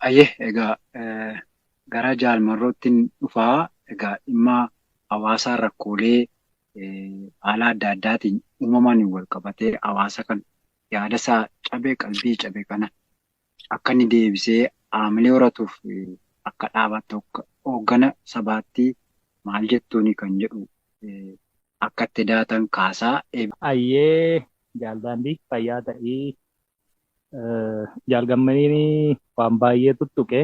Ayyee egaa gara jaalmarrootiin dhufaa egaa dhimma hawaasaa rakkoolee haala adda addaatiin uumamaan wal qabatee hawaasa kan yaada isaa qalbii cabee kana akka inni deebisee haamilee horatuuf akka dhaabattu hooggana sabaatti maal jettuuni kan jedhu akka itti daatan kaasaa Ayyee jaaldaandii fayyaa ta'ii jaalgammaniin waan baay'ee tuttuqe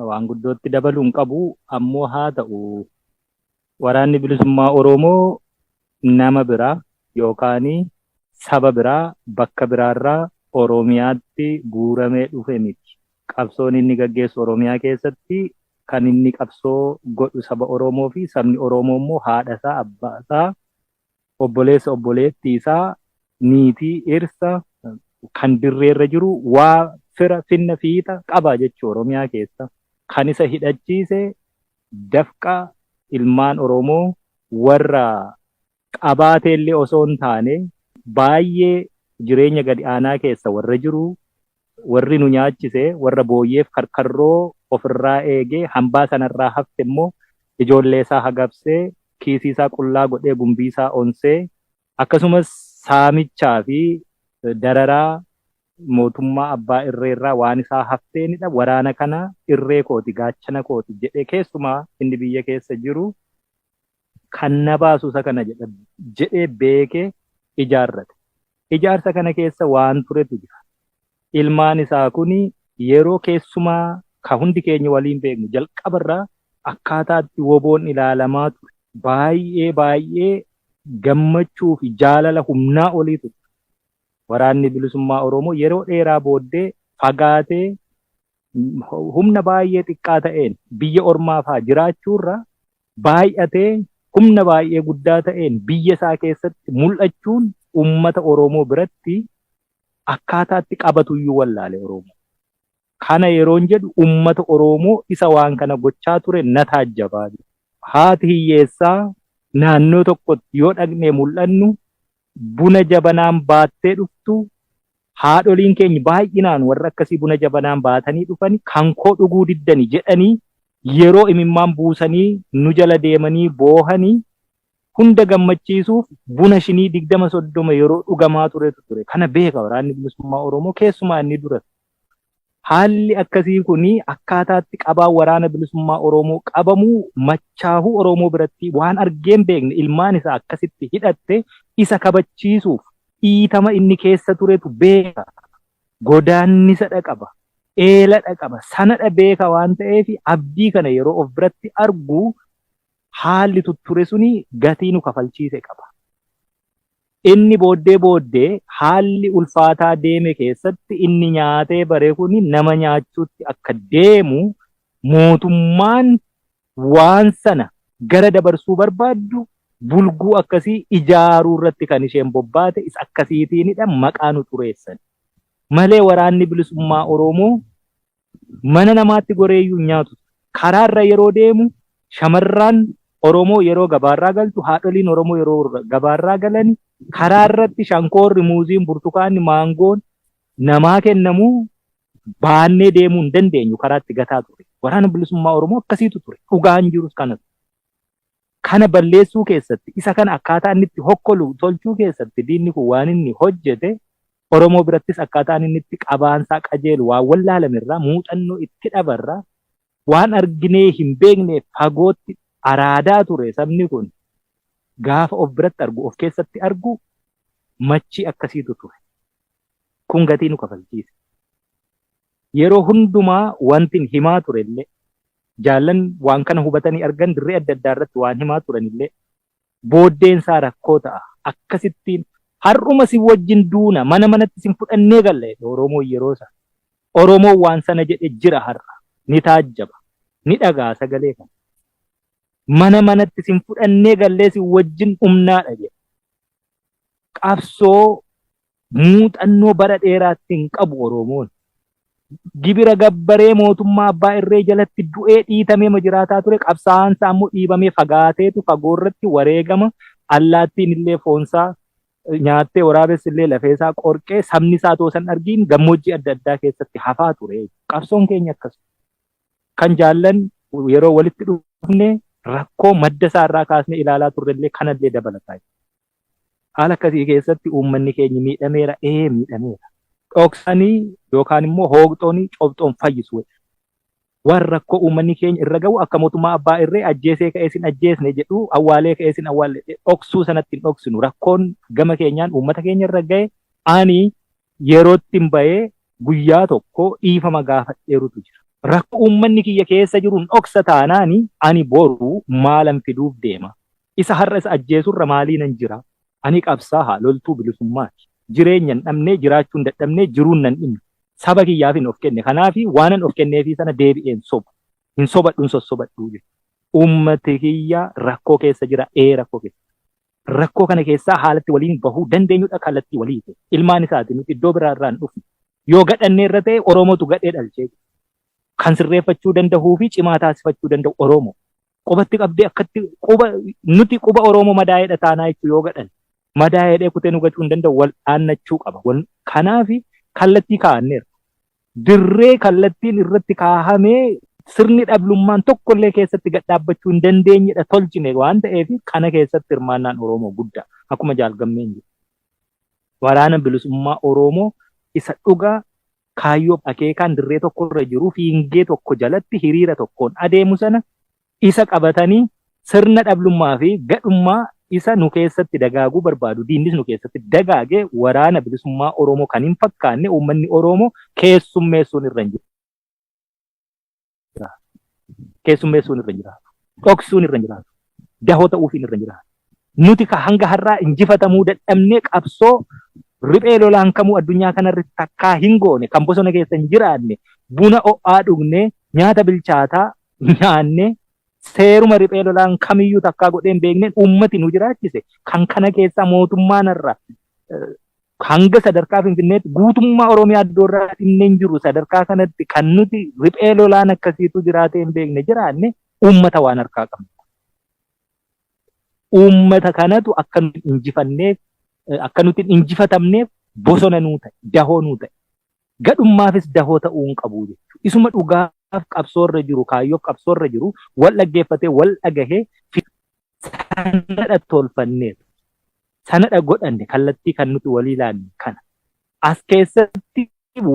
waan guddootti dabaluu hin qabu ammoo haa ta'u waraanni bilisummaa Oromoo nama biraa yookaan saba biraa bakka biraarraa Oromiyaatti guuramee dhufe miti. Qabsoon inni gaggeessu Oromiyaa keessatti kan inni qabsoo godhu saba Oromoo fi sabni Oromoo immoo haadha isaa, abbaa isaa, obboleessa obboleettii isaa, niitii, dhirsa kan dirreerra jiru waa fira finna fiixa qaba jechuu Oromiyaa keessa. Kan isa hidhachiise dafqa ilmaan Oromoo warra qabaateellee osoo hin taane baay'ee jireenya gadi aanaa keessa warra jiru warri nu nyaachise warra booyyeef karkarroo ofirraa eegee hambaa sanarraa hafte immoo ijoollee isaa hagabsee kiisii isaa qullaa godhee gumbii isaa onsee akkasumas saamichaa fi dararaa mootummaa abbaa irreerraa waan isaa hafteenidha. Waraana kana irree kooti gaachana kooti jedhee keessumaa inni biyya keessa jiru kan na baasu isa kana jedhee beekee ijaarrate. Ijaarsa kana keessa waan turetu jira. Ilmaan isaa kuni yeroo keessumaa ka hundi keenya waliin beeknu jalqabarraa akkaataatti woboon ilaalamaa ture. Baay'ee gammachuu fi jaalala humnaa olii ture. Waraanni bilisummaa Oromoo yeroo dheeraa booddee fagaatee humna baay'ee xiqqaa ta'een biyya ormaa fa'aa jiraachuurra baay'atee humna baay'ee guddaa ta'een biyya isaa keessatti mul'achuun uummata Oromoo biratti akkaataatti qabatuyyuu wallaale Oromoo. Kana yeroon jedhu uummata Oromoo isa waan kana gochaa ture na taajjabaa jiru. Haati hiyyeessaa naannoo tokkotti yoo dhaqnee mul'annu buna jabanaan baattee dhuftu haadholiin keenya baay'inaan warra akkasii buna jabanaan baatanii dhufani kan koo dhuguu diddanii jedhanii yeroo imimmaan buusanii nu jala deemanii boohanii hunda gammachiisuuf buna shinii 20-30 yeroo dhugamaa turetu ture. Kana beeka waraanni bilisummaa Oromoo keessumaa inni dura. Haalli akkasii kuni akkaataatti qabaa waraana bilisummaa Oromoo qabamuu machaahuu Oromoo biratti waan argeen beekne ilmaan isaa akkasitti hidhatte isa kabachiisuuf dhiitama inni keessa turetu beeka. Godaannisa dhaqaba, eela dhaqaba, sanadha beeka waan ta'eef abdii kana yeroo of biratti argu haalli tutture suni gatii nu kafalchiise qaba. Inni booddee haalli ulfaataa deeme keessatti inni nyaatee bare kuni nama nyaachuutti akka deemu mootummaan waan sana gara dabarsuu barbaaddu bulguu akkasii ijaaruu irratti kan isheen bobbaate isa akkasiitiinidha maqaa nu xureessan. Malee waraanni bilisummaa Oromoo mana namaatti goreeyyuu nyaatu. Karaarra yeroo deemu shamarran Oromoo yeroo gabaarraa galtu haadholiin Oromoo yeroo gabaarraa galani karaarratti shankoorri muuziin burtukaanni maangoon namaa kennamuu baannee deemuu hin dandeenyu karaatti gataa ture. Waraana bilisummaa Oromoo akkasiitu ture. Dhugaan jirus kanatu. Kana balleessuu keessatti isa kana akkaataa inni itti hokkolu tolchuu keessatti diinni kun waan inni hojjete Oromoo birattis akkaataa inni itti qabaansaa qajeelu waan wallaalamirraa muuxannoo itti dhabarraa waan arginee hin beekne fagootti araadaa ture sabni kun gaafa of biratti argu of keessatti argu machi akkasiitu ture. Kun gatii nu kafalchiise. Yeroo hundumaa wanti himaa ture illee jaallan waan kana hubatanii argan dirree adda addaa irratti waan himaa turan illee booddeen isaa rakkoo ta'a. Akkasittiin har'uma si wajjin duuna mana manatti sin fudhannee galle Oromoo yeroo sana. Oromoo waan sana jedhe jira har'a. Ni taajjaba. Ni dhagaa sagalee kana. Mana manatti sin fudhannee gallee si wajjin humnaadha jedhe. Qabsoo muuxannoo bara dheeraatti hin qabu Oromoon. Gibira gabbaree mootummaa abbaa irree jalatti du'ee dhiitamee jiraataa ture qabsaa'aan isaa immoo dhiibamee fagaateetu fagoorratti wareegama allaattiin illee foonsaa nyaattee waraabessi illee lafee isaa qorqee sabni isaa otoo san argiin gammoojjii adda addaa keessatti hafaa ture. Qabsoon keenya akkasuma. Kan jaallan yeroo walitti dhufne rakkoo madda isaa irraa kaasnee ilaalaa turrellee kanallee dabalataa. Haala akkasii keessatti uummanni keenya miidhameera. Miidhameera. Dhoksanii yookaan immoo hooqxoonii cobxoon fayyisu. Waan rakkoo uummanni keenya irra gahu akka mootummaa abbaa irree ajjeesee ka'ee sin ajjeesne jedhu awwaalee ka'ee sin awwaalle dhoksuu sanatti hin dhoksinu. Rakkoon gama keenyaan uummata keenya irra gahe ani yerootti hin bahee guyyaa tokko dhiifama gaafadheerutu jira. Rakkoo uummanni kiyya keessa jiruun dhoksa taanaani ani boru maalan fiduuf deema. Isa har'a isa ajjeesurra maaliinan jira? Ani qabsaa loltuu bilisummaati. Jireenya hin dhabnee jiraachuu hin dadhabnee jiruun nan dhimne. Saba kiyyaaf hin of kenne. Kanaafi waanan of kenneefi sana deebi'een soba. Hin sobadhuun sossobadhuu jechuudha. Uummati kiyya rakkoo keessa jira. Rakkoo keessa. Rakkoo kana keessaa haalatti waliin bahuu dandeenyudha kallattii walii ta'e. Ilmaan isaati nuti iddoo biraarraa hin dhufne. Yoo gadhannee irra ta'e Oromootu gadhee dhalchee. Kan sirreeffachuu danda'uu fi cimaa taasifachuu danda'u Oromoo. Qubatti qabdee akkatti nuti quba Oromoo madaa'eedha taanaa jechuun yoo gadhan. Madaa'eedhee kutee nu gachuu hin danda'u wal dhaannachuu qaba. Kanaafi kallattii kaa'anneera. Dirree kallattiin irratti kaahamee sirni dhablummaan tokkollee keessatti gad dhaabbachuu hin dandeenyedha tolchine waan ta'eef kana keessatti hirmaannaan Oromoo guddaa akkuma jaalgammeen jiru. Waraana bilisummaa Oromoo isa dhugaa kaayyoo akeekaan dirree tokkorra jiru fiingee tokko jalatti hiriira tokkoon adeemu sana isa qabatanii sirna dhablummaa fi gadhummaa isa nu keessatti dagaaguu barbaadu diinnis nu keessatti dagaagee waraana bilisummaa Oromoo kan hin fakkaanne uummanni Oromoo keessummeessuun irra hin jiru. Keessummeessuun irra hin jiraatu. Dhoksuun irra hin jiraatu. Dahoo ta'uufiin irra hin jiraatu. Nuti hanga har'aa injifatamuu dadhabnee qabsoo riphee lolaan kamuu addunyaa kanarratti takkaa hin goone kan bosona keessa hin jiraanne buna o'aa dhugne nyaata bilchaataa nyaanne seeruma riphee lolaan kamiyyuu takkaa godhee hin beekneen uummati nu jiraachise kan kana keessaa mootummaan irra hanga sadarkaa Finfinneetti guutummaa Oromiyaa iddoorraa dhinneen jiru sadarkaa kanatti kan nuti riphee lolaan akkasiitu jiraatee hin beekne jiraanne uummata waan harkaa qabna. Uummata kanatu akka nuti injifanneef akka nuti injifatamneef bosona nuu ta'e dahoo nuu ta'e gadhummaafis dahoo ta'uu hin qabu jechuudha. Isuma dhugaaf qabsoorra jiru kaayyoof qabsoorra jiru wal dhaggeeffatee wal dhagahee sanadha tolfanneetu. Sanadha godhanne kallattii kan nuti walii ilaalle kana. As keessatti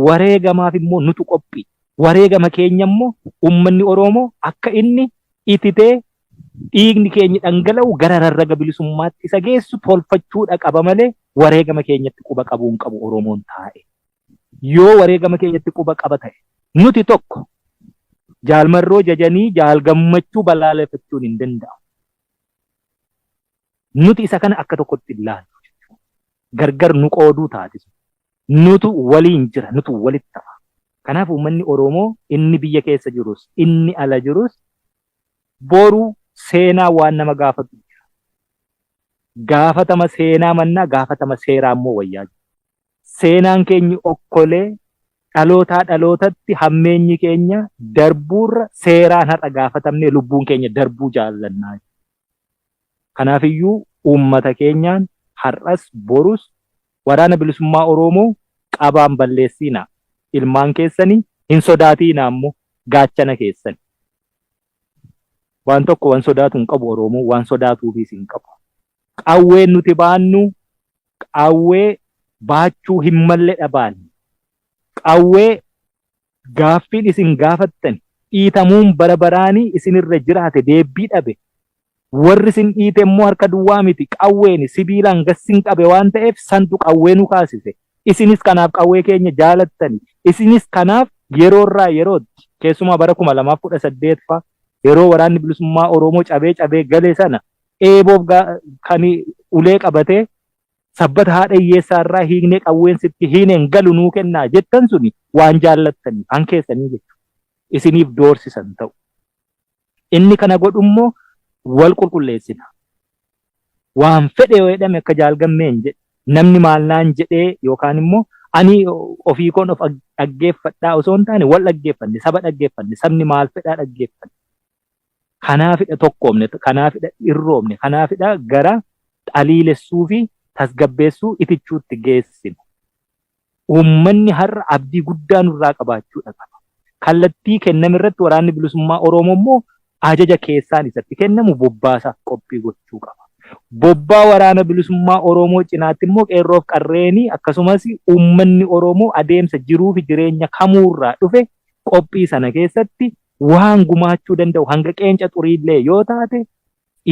wareegamaaf immoo nutu qophii. Wareegama keenya immoo uummanni Oromoo akka inni ititee dhiigni keenya dhangala'u gara rarraga bilisummaatti isa geessu tolfachuudha qaba malee wareegama keenyatti quba qabuu hin qabu Oromoon taa'e. Yoo wareegama keenyatti quba qaba ta'e nuti tokko jaalmarroo jajanii jaalgammachuu balaaleffachuun hin danda'amu. Nuti isa kana akka tokkotti ilaallu gargar nu qooduu taatisu. Nutu waliin jira, nutu walitti ta'a. Kanaaf uummanni Oromoo inni biyya keessa jirus, inni ala jirus boru seenaa waan nama gaafatu jira. Gaafatama seenaa mannaa gaafatama seeraa immoo wayyaa jira. Seenaan keenya okkolee dhalootaa dhalootatti hammeenyi keenya darbuurra seeraan har'a gaafatamnee lubbuun keenya darbuu jaallannaa. Kanaafiyyuu uummata keenyaan har'as borus waraana bilisummaa Oromoo qabaan balleessinaa. Ilmaan keessanii hin sodaatinaa immoo gaachana keessani. Waan tokko waan sodaatu hin qabu Oromoo waan sodaatuufis hin qabu. Qawween nuti baannu qawwee baachuu hin malle dhabaanne. Qawwee gaaffiin isin gaafattan dhiitamuun bara baraanii isinirra jiraate deebbii dhabe. Warri isin dhiite immoo harka duwwaa miti qawweeni sibiilaan gassin qabe waan ta'eef santu qawwee nu kaasise. Isinis kanaaf qawwee keenya jaalattani. Isinis kanaaf yeroorraa yerootti keessumaa bara 2018 fa yeroo waraanni bilisummaa Oromoo cabee galee sana eeboof kan ulee qabatee sabbata haadha hiyyeessaa irraa hiiknee qawween sitti hiineen galu nuu kennaa jettan suni waan jaallattanii kan keessanii jechuudha. Isiniif doorsisan ta'u. Inni kana godhummoo wal qulqulleessina. Waan fedhe yoo jedhame akka jaalgammeen jedhe namni maalnaan jedhee yookaan immoo ani ofii koon of dhaggeeffadhaa osoo hin taane wal dhaggeeffanne saba dhaggeeffanne sabni maal fedhaa dhaggeeffanne. Kanaafidha tokkoomne kanaafidha irroomne kanaafidha gara dhaliilessuu fi tasgabbeessuu itichuutti geessina. Uummanni har'a abdii guddaa nurraa qabaachuudha qaba. Kallattii kenname irratti waraanni bilisummaa Oromoo immoo ajaja keessaan isatti kennamu bobbaasaaf qophii gochuu qaba. Bobbaa waraana bilisummaa Oromoo cinaatti immoo qeerroof qarreenii akkasumas uummanni Oromoo adeemsa jiruu fi jireenya kamuurraa dhufe qophii sana keessatti waan gumaachuu danda'u hanga qeenca xuriillee yoo taate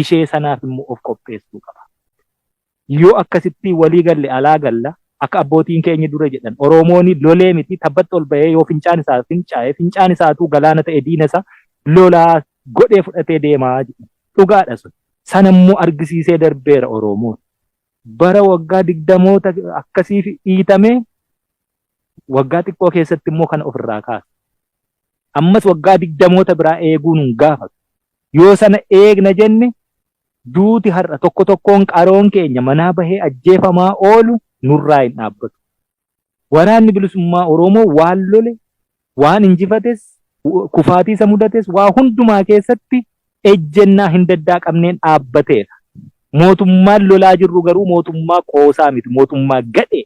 ishee sanaaf immoo of qopheessuu qaba. Yoo akkasitti walii galle alaa galla akka abbootiin keenya dura jedhan Oromoon lolee miti tabbatti ol bahee yoo fincaan isaa fincaa'e fincaan isaatuu galaana ta'e diina isaa lolaa godhee fudhatee deemaa jedhu. Dhugaadha sun. Sanammoo argisiisee darbeera Oromoon. Bara waggaa 20 akkasiif dhiitamee waggaa xiqqoo keessatti immoo kana ofirraa kaasa. Ammas waggaa 20 biraa eeguun hin gaafatu. Yoo sana eegna jenne duuti har'a tokko tokkoon qaroon keenya manaa bahee ajjeefamaa oolu nurraa hin dhaabbatu. Waraanni bilisummaa Oromoo waan lole, waan injifates, kufaatii isa mudates waa hundumaa keessatti ejjennaa hin daddaaqamneen dhaabbateera. Mootummaan lolaa jirru garuu mootummaa qoosaa miti, mootummaa gadhee.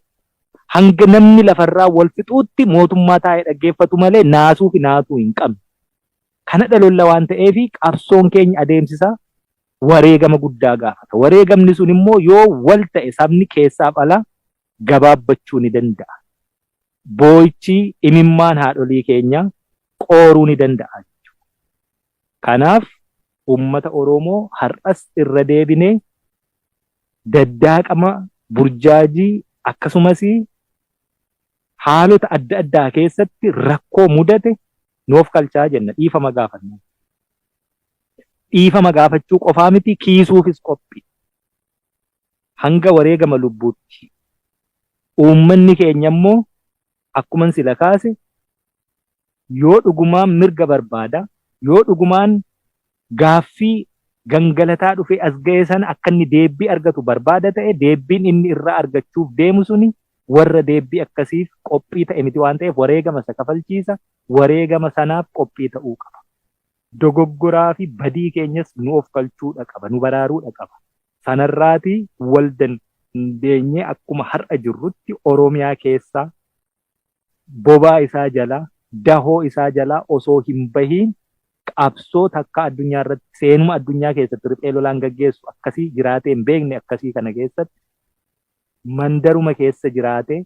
Hanga namni lafarraa wal fixuutti mootummaa taa'ee dhaggeeffatu malee naasuu fi naatuu hin qabne. Kana dhalolla waan ta'eef qabsoon keenya adeemsisaa wareegama guddaa gaafata. Wareegamni sun immoo yoo wal ta'e sabni keessaaf alaa gabaabbachuu ni danda'a. Boo'ichi imimmaan haadholii keenya qooruu ni danda'a. Kanaaf uummata Oromoo har'as irra deebinee daddaaqama burjaajii akkasumas haalota adda addaa keessatti rakkoo mudate nuuf kalchaa jenna. Dhiifama gaafanna. Dhiifama gaafachuu qofaa miti kiisuufis qophii. Hanga wareegama lubbuutti. Uummanni keenya immoo akkuman sila kaase yoo dhugumaan mirga barbaada, yoo dhugumaan gaaffii gangalataa dhufee as ga'e sana akka inni deebbii argatu barbaada ta'e deebbiin inni irraa argachuuf deemu suni warra deebbii akkasiif qophii ta'e miti waan ta'eef wareegama isa kafalchiisa. Wareegama sanaaf qophii ta'uu qaba. Dogoggoraa fi badii keenyas nu of kalchuudha qaba, nu baraaruudha qaba. Sanarraati wal dandeenyee akkuma har'a jirrutti Oromiyaa keessaa bobaa isaa jalaa, dahoo isaa jalaa osoo hin bahiin qabsoo takka addunyaa irratti seenuma addunyaa keessatti riphee lolaan gaggeessu akkasii jiraatee hin beekne akkasii kana keessatti mandaruma keessa jiraatee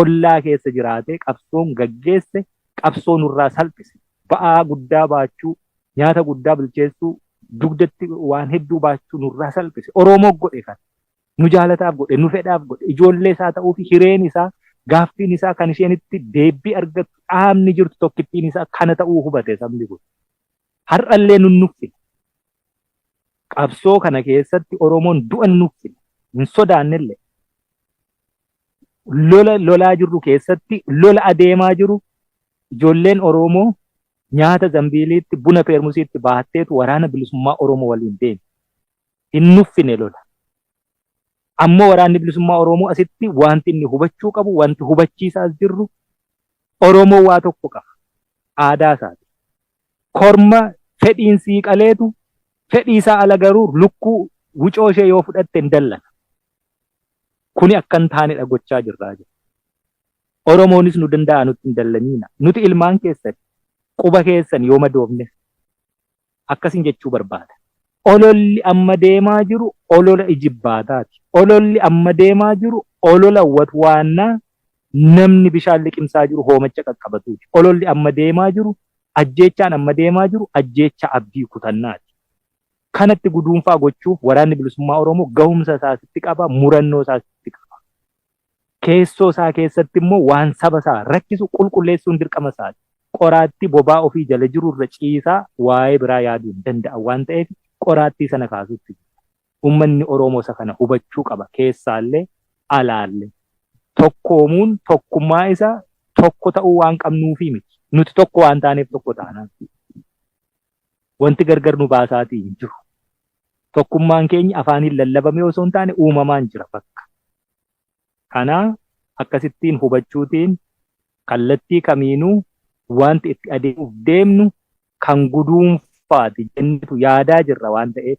ollaa keessa jiraatee qabsoon gaggeesse qabsoo nurraa salphise. Ba'aa guddaa baachuu, nyaata guddaa bilcheessuu, dugdatti waan hedduu baachuu nurraa salphise. Oromoo godhe kan nu jaalataaf godhe, nu fedhaaf godhe, ijoollee isaa ta'uu fi hireen isaa, gaaffiin isaa kan isheen itti deebbii argattu dhaabni jirtu tokkittiin isaa kana ta'uu hubate sabni kun. Har'allee nuffine. Qabsoo kana keessatti Oromoon du'a nuffine. Hin sodaannellee. Lolaa jirru keessatti lola adeemaa jiru ijoolleen Oromoo nyaata zambiiliitti buna peermusiitti baatteetu waraana bilisummaa Oromoo waliin deeme. Hin nuffine lola. Ammoo waraanni bilisummaa Oromoo asitti wanti inni hubachuu qabu, wanti hubachiisaas jirru Oromoo waa tokko qaba. Aadaa isaati. Korma fedhiin siiqaleetu fedhii isaa ala garuu lukkuu wucoo ishee yoo fudhatte hin dallana. Kuni akkan taanedha gochaa jirraa jira. Oromoonis nu danda'a nutti hin dallaniina. Nuti ilmaan keessan quba keessan yoo madoofne akkasiin jechuu barbaada. Ololli amma deemaa jiru olola ijibbaataati. Ololli amma deemaa jiru olola watwaannaa namni bishaan liqimsaa jiru hoomacha qaqqabatuuti. Ololli amma deemaa jiru ajjeechaan amma deemaa jiru ajjeecha abdii kutannaati. Kanatti guduunfaa gochuuf waraanni bilisummaa Oromoo gahumsa isaasitti qaba, murannoo isaasitti qaba. Keessoo isaa keessatti immoo waan saba isaa rakkisu qulqulleessuun dirqama isaati. Qoraattii bobaa ofii jala jiru irra ciisaa waa'ee biraa yaaduu hin danda'a waan ta'eef qoraattii sana kaasutti. Uummanni Oromoo isa kana hubachuu qaba keessaallee alaallee. Tokkoomuun tokkummaa isaa tokko ta'uu waan qabnuufi miti. Nuti tokko waan taaneef tokko taanaa. Wanti gargar nu baasaatii hin jiru. Tokkummaan keenya afaaniin lallabame osoo hin taane uumamaan jira bakka. Kanaa akkasittiin hubachuutiin kallattii kamiinuu wanti itti adeemuuf deemnu kan guduunfaati jennetu yaadaa jirra waan ta'eef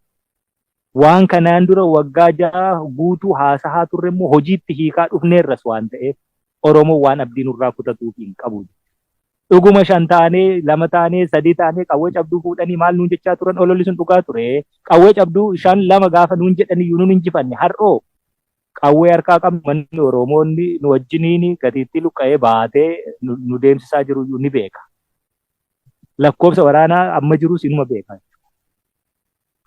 waan kanaan dura waggaa 6 guutuu haasahaa turre immoo hojiitti hiikaa dhufneerras waan ta'eef Oromoo waan abdii nurraa kutatuuf hin qabu. Dhuguma 5 taanee 2 taanee 3 taanee qawwee cabduu fuudhanii maal nuun jechaa turan ololli sun dhugaa ture. Qawwee cabduu 5 2 gaafa nuun jedhanii nuun injifanne har'oo qawwee harkaa qabnu manni Oromoonni nu wajjiniin gatiitti luqqa'ee baatee nu deemsisaa jiru ni beeka. Lakkoofsa waraanaa amma jirus inuma beeka.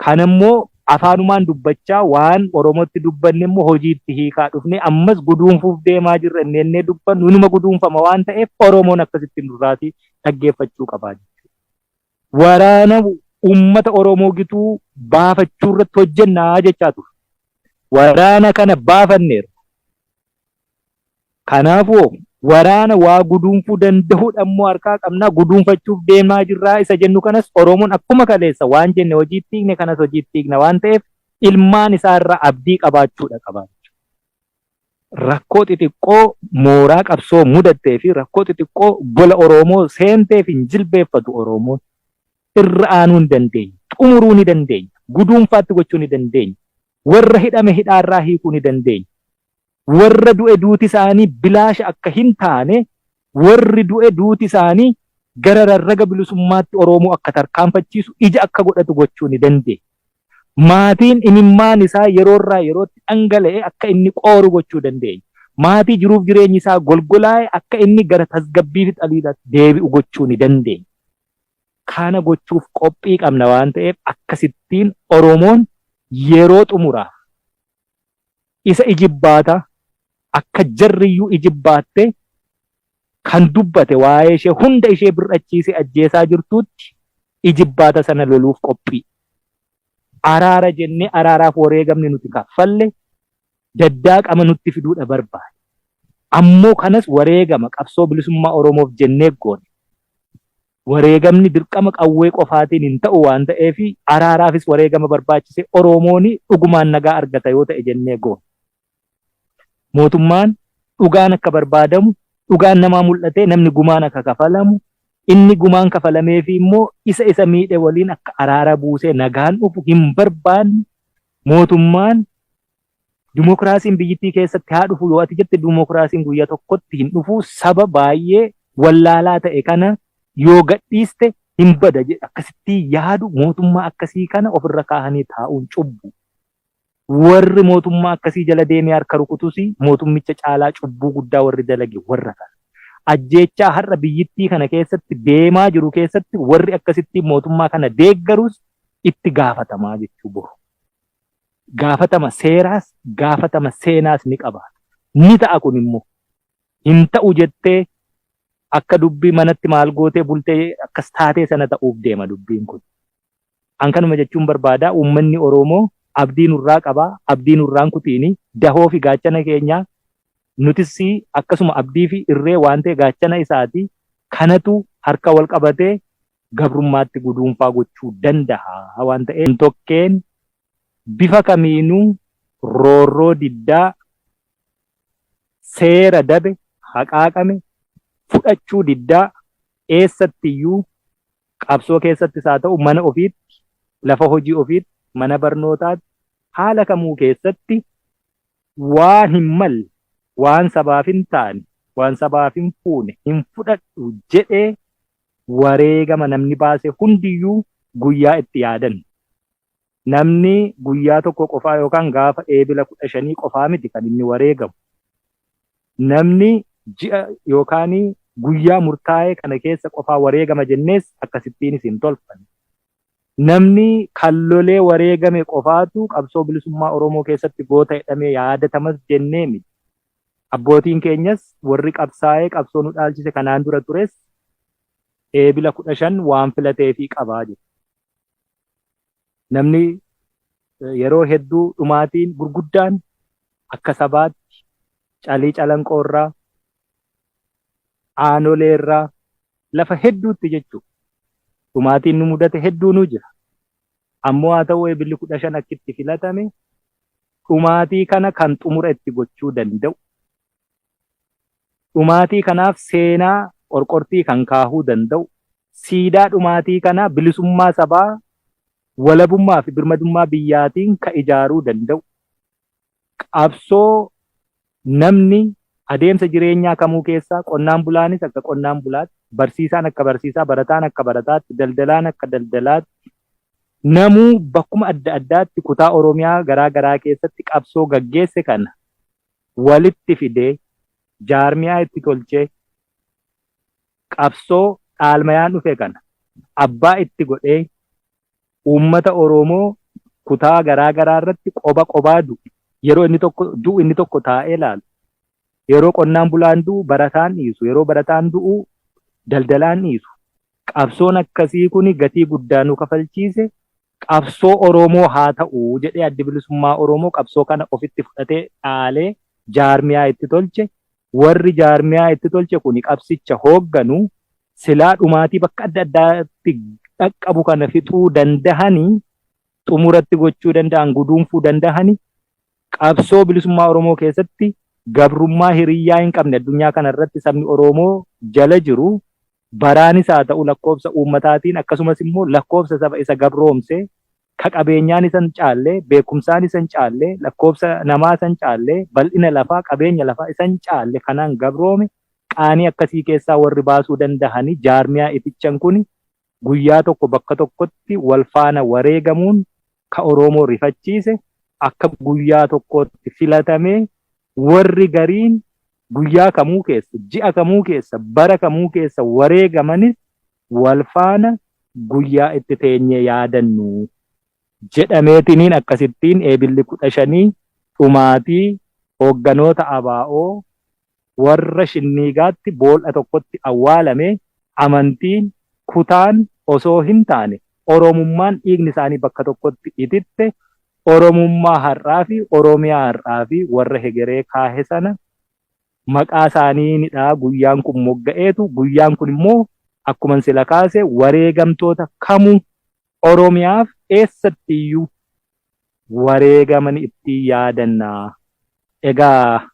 Kanammoo afaanumaan dubbachaa waan Oromootti dubbanne immoo hojiitti hiikaa dhufne ammas guduunfuuf deemaa jirra innee dubbannu inuma guduunfama waan ta'eef Oromoon akkasitti nurraatii dhaggeeffachuu qabaa jechuudha. Waraana uummata Oromoo gituu baafachuu irratti hojjennaa jechaa ture. Waraana kana baafanneerra. Kanaafuu waraana waa guduunfuu danda'uudha immoo harkaa qabnaa guduunfachuuf deemaa jirraa isa jennu kanas Oromoon akkuma kaleessa waan jenne hojiitti hiikne kanas hojiitti hiikna waan ta'eef ilmaan isaarraa abdii qabaachuudha qabaa. Rakkoo xixiqqoo mooraa qabsoo mudattee fi rakkoo xixiqqoo gola Oromoo seenteef hin jilbeeffatu Oromoon irra aanuu hin dandeenye, xumuruu ni dandeenya, guduunfaatti gochuu ni dandeenya, warra hidhame hidhaarraa hiikuu ni dandeenya. Warra du'e duuti isaanii bilaasha akka hin taane warri du'e duuti isaanii gara rarraga bilisummaatti Oromoo akka tarkaanfachiisu ija akka godhatu gochuu ni dandeenya. Maatiin imimmaan isaa yeroorraa yerootti dhangala'e akka inni qooru gochuu dandeenya. Maatii jiruuf jireenyi isaa golgolaa'e akka inni gara tasgabbii fi xaliidhaatti deebi'u gochuu ni dandeenya. Kana gochuuf qophii qabna waan ta'eef akkasittiin Oromoon yeroo xumuraa isa ijibbaata akka jarriyyuu ijibbaatte kan dubbate waa'ee ishee hunda ishee bir'achiise ajjeesaa jirtuutti ijibbaata sana loluuf qophii. Araara jennee araaraaf wareegamne nuti kaffalle daddaaqama nutti fiduudha barbaade. Ammoo kanas wareegama qabsoo bilisummaa Oromoof jennee goone. Wareegamni dirqama qawwee qofaatiin hin ta'u waan ta'eef araaraafis wareegama barbaachise Oromoon dhugumaan nagaa argata yoo ta'e jennee goone. Mootummaan dhugaan akka barbaadamu, dhugaan namaa mul'atee namni gumaan akka kafalamu, inni gumaan kafalameef immoo isa miidhe waliin akka araara buusee nagaan dhufu hin barbaanne. Mootummaan dimokiraasiin biyyattii keessatti haa dhufu yoo ati jette dimokiraasiin guyyaa tokkotti hin dhufu saba baay'ee wallaalaa ta'e kana yoo gadhiiste hin bada jedhe akkasitti yaadu mootummaa akkasii kana ofirra kaahanii taa'uun cubbu. Warri mootummaa akkasii jala deemee harka rukutus mootummicha caalaa cubbuu guddaa warri dalage warra kana. Ajjeechaa har'a biyyittii kana keessatti deemaa jiru keessatti warri akkasitti mootummaa kana deeggarus itti gaafatamaa jechuu boru. Gaafatama seeraas gaafatama seenaas ni qabaata. Ni ta'a kun immoo hin ta'u jettee akka dubbii manatti maal gootee bultee akkas taatee sana ta'uuf deema dubbiin kun. An kanuma jechuun barbaada uummanni Oromoo abdii nurraa qabaa, abdii nurraan kutiini dahoo fi gaachana keenya nutis akkasuma abdii fi irree waan ta'e gaachana isaati kanatu harka wal qabatee gabrummaatti guduunfaa gochuu danda'a waan ta'eef tokkeen bifa kamiinuu roorroo diddaa seera dabe haqaaqame fudhachuu diddaa eessattiyyuu qabsoo keessattis haa ta'u mana ofiitti lafa hojii ofiitti mana barnootaatti haala kamuu keessatti waan hin malle waan sabaaf hin taane waan sabaaf hin fuune hin fudhadhu jedhee wareegama namni baase hundiyyuu guyyaa itti yaadan. Namni guyyaa tokko qofaa yookaan gaafa eebila 15 qofaa miti kan inni wareegamu. Namni ji'a yookaan guyyaa murtaa'e kana keessa qofaa wareegama jennees akkasittiinis hin tolfanne. Namni kallolee wareegame qofaatu qabsoo bilisummaa Oromoo keessatti goota jedhamee yaadatamas jennee miti. Abbootiin keenyas warri qabsaa'ee qabsoo nu dhaalchise kanaan dura tures eebila 15 waan filateefii qabaa jiru. Namni yeroo hedduu dhumaatiin gurguddaan akka sabaatti calii calanqoorraa, aanoleerraa lafa hedduutti jechuudha. Dhumaatiin nu mudate hedduunuu jira. Ammoo haa ta'u eebilli 15 akkitti filatame dhumaatii kana kan xumura itti gochuu danda'u. Dhumaatii kanaaf seenaa qorqortii kan kaahuu danda'u. Siidaa dhumaatii kana bilisummaa sabaa walabummaa fi birmadummaa biyyaatiin ka ijaaruu danda'u. Qabsoo namni adeemsa jireenyaa kamuu keessaa qonnaan bulaanis akka qonnaan bulaatti, barsiisaan akka barsiisaa, barataan akka barataatti, daldalaan akka daldalaatti, namuu bakkuma adda addaatti kutaa Oromiyaa garaa garaa keessatti qabsoo gaggeesse kana walitti fidee jaarmiyaa itti tolchee qabsoo dhaalmayaan dhufe kana abbaa itti godhee uummata Oromoo kutaa garaa garaa irratti qoba qobaa du'u. Yeroo inni tokko taa'ee ilaalu. Yeroo qonnaan bulaan du'u barataan dhiisu. Yeroo barataan du'u daldalaan dhiisu. Qabsoon akkasii kuni gatii guddaa nu kafalchiise. Qabsoo Oromoo haa ta'u jedhee addi bilisummaa Oromoo qabsoo kana ofitti fudhatee dhaalee jaarmiyaa itti tolche. Warri jaarmiyaa itti tolche kuni qabsicha hoogganu silaa dhumaatii bakka adda addaatti dhaqqabu kana fixuu dandahanii, xumuratti gochuu danda'an, guduunfuu dandahanii, qabsoo bilisummaa Oromoo keessatti gabrummaa hiriyyaa hin qabne addunyaa kana irratti sabni Oromoo jala jiru baraanis haa ta'u lakkoofsa uummataatiin akkasumas immoo lakkoofsa saba isa gabroomse ka qabeenyaan isan caalle, beekumsaan isan caalle, lakkoofsa namaa isan caalle, bal'ina lafaa, qabeenya lafaa isan caalle kanaan gabroome qaanii akkasii keessaa warri baasuu dandahanii jaarmiyaa itichan kuni guyyaa tokko bakka tokkotti wal faana wareegamuun ka Oromoo rifachiise akka guyyaa tokkotti filatamee warri gariin guyyaa kamuu keessa, ji'a kamuu keessa, bara kamuu keessa wareegamanis wal faana guyyaa itti teenyee yaadannu jedhameetiniin akkasittiin eebilli 15 dhumaatii hoogganoota ABO warra Shinnigaatti bool'a tokkotti awwaalame amantiin kutaan osoo hin taane Oromummaan dhiigni isaanii bakka tokkotti ititte Oromummaa har'aa fi Oromiyaa har'aa fi warra hegeree kaahe sana maqaa isaanii nidhaa guyyaan kun mogga'eetu guyyaan kun immoo akkuma sila kaase wareegamtoota kamuu Oromiyaaf eessattiyyuu wareegaman itti yaadannaa. Egaa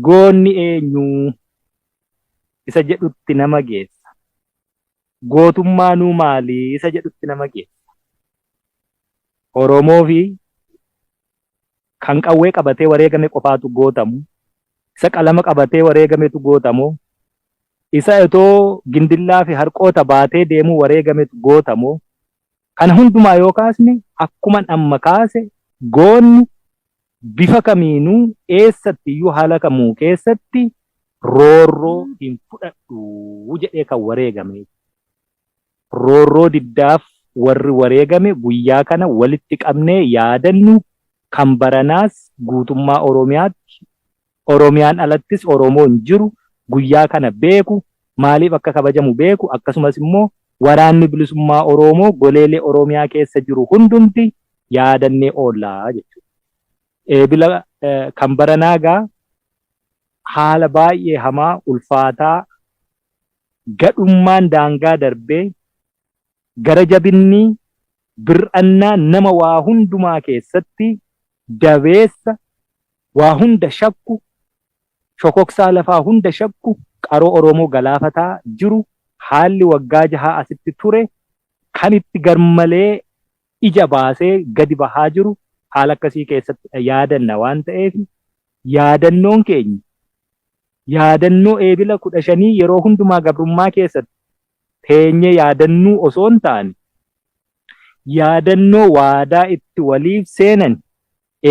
goonni eenyu isa jedhutti nama geessa. Gootummaanuu maali isa jedhutti nama geessa. Oromoo fi kan qawwee qabatee wareegame qofaatu gootamu, isa qalama qabatee wareegametu gootamu, isa itoo gindillaa fi harqoota baatee deemuu wareegametu gootamu. Kana hundumaa yoo kaasne akkuma amma kaase goonni bifa kamiinuu eessattiyyuu haala kamuu keessatti roorroo hin fudhadhu jedhee kan wareegame. Roorroo diddaaf warri wareegame guyyaa kana walitti qabnee yaadannu kan baranaas guutummaa Oromiyaatti, Oromiyaan alattis Oromoon jiru guyyaa kana beeku, maaliif akka kabajamu beeku, akkasumas immoo waraanni bilisummaa Oromoo goleelee Oromiyaa keessa jiru hundumti yaadannee oollaa jechuudha. Eebila kan baranaagaa haala baay'ee hamaa ulfaataa gadhummaan daangaa darbee gara jabinni bir'annaa nama waa hundumaa keessatti dabeessa waa hunda shakku shokoksaa lafaa hunda shakku qaroo Oromoo galaafataa jiru haalli waggaa 6 asitti ture kan itti garmalee ija baasee gadi bahaa jiru haala akkasii keessatti yaadanna waan ta'eef yaadannoon keenya yaadannoo eebila 15 yeroo hundumaa gabrummaa keessatti teenyee yaadannuu osoo hin taane yaadannoo waadaa itti waliif seenan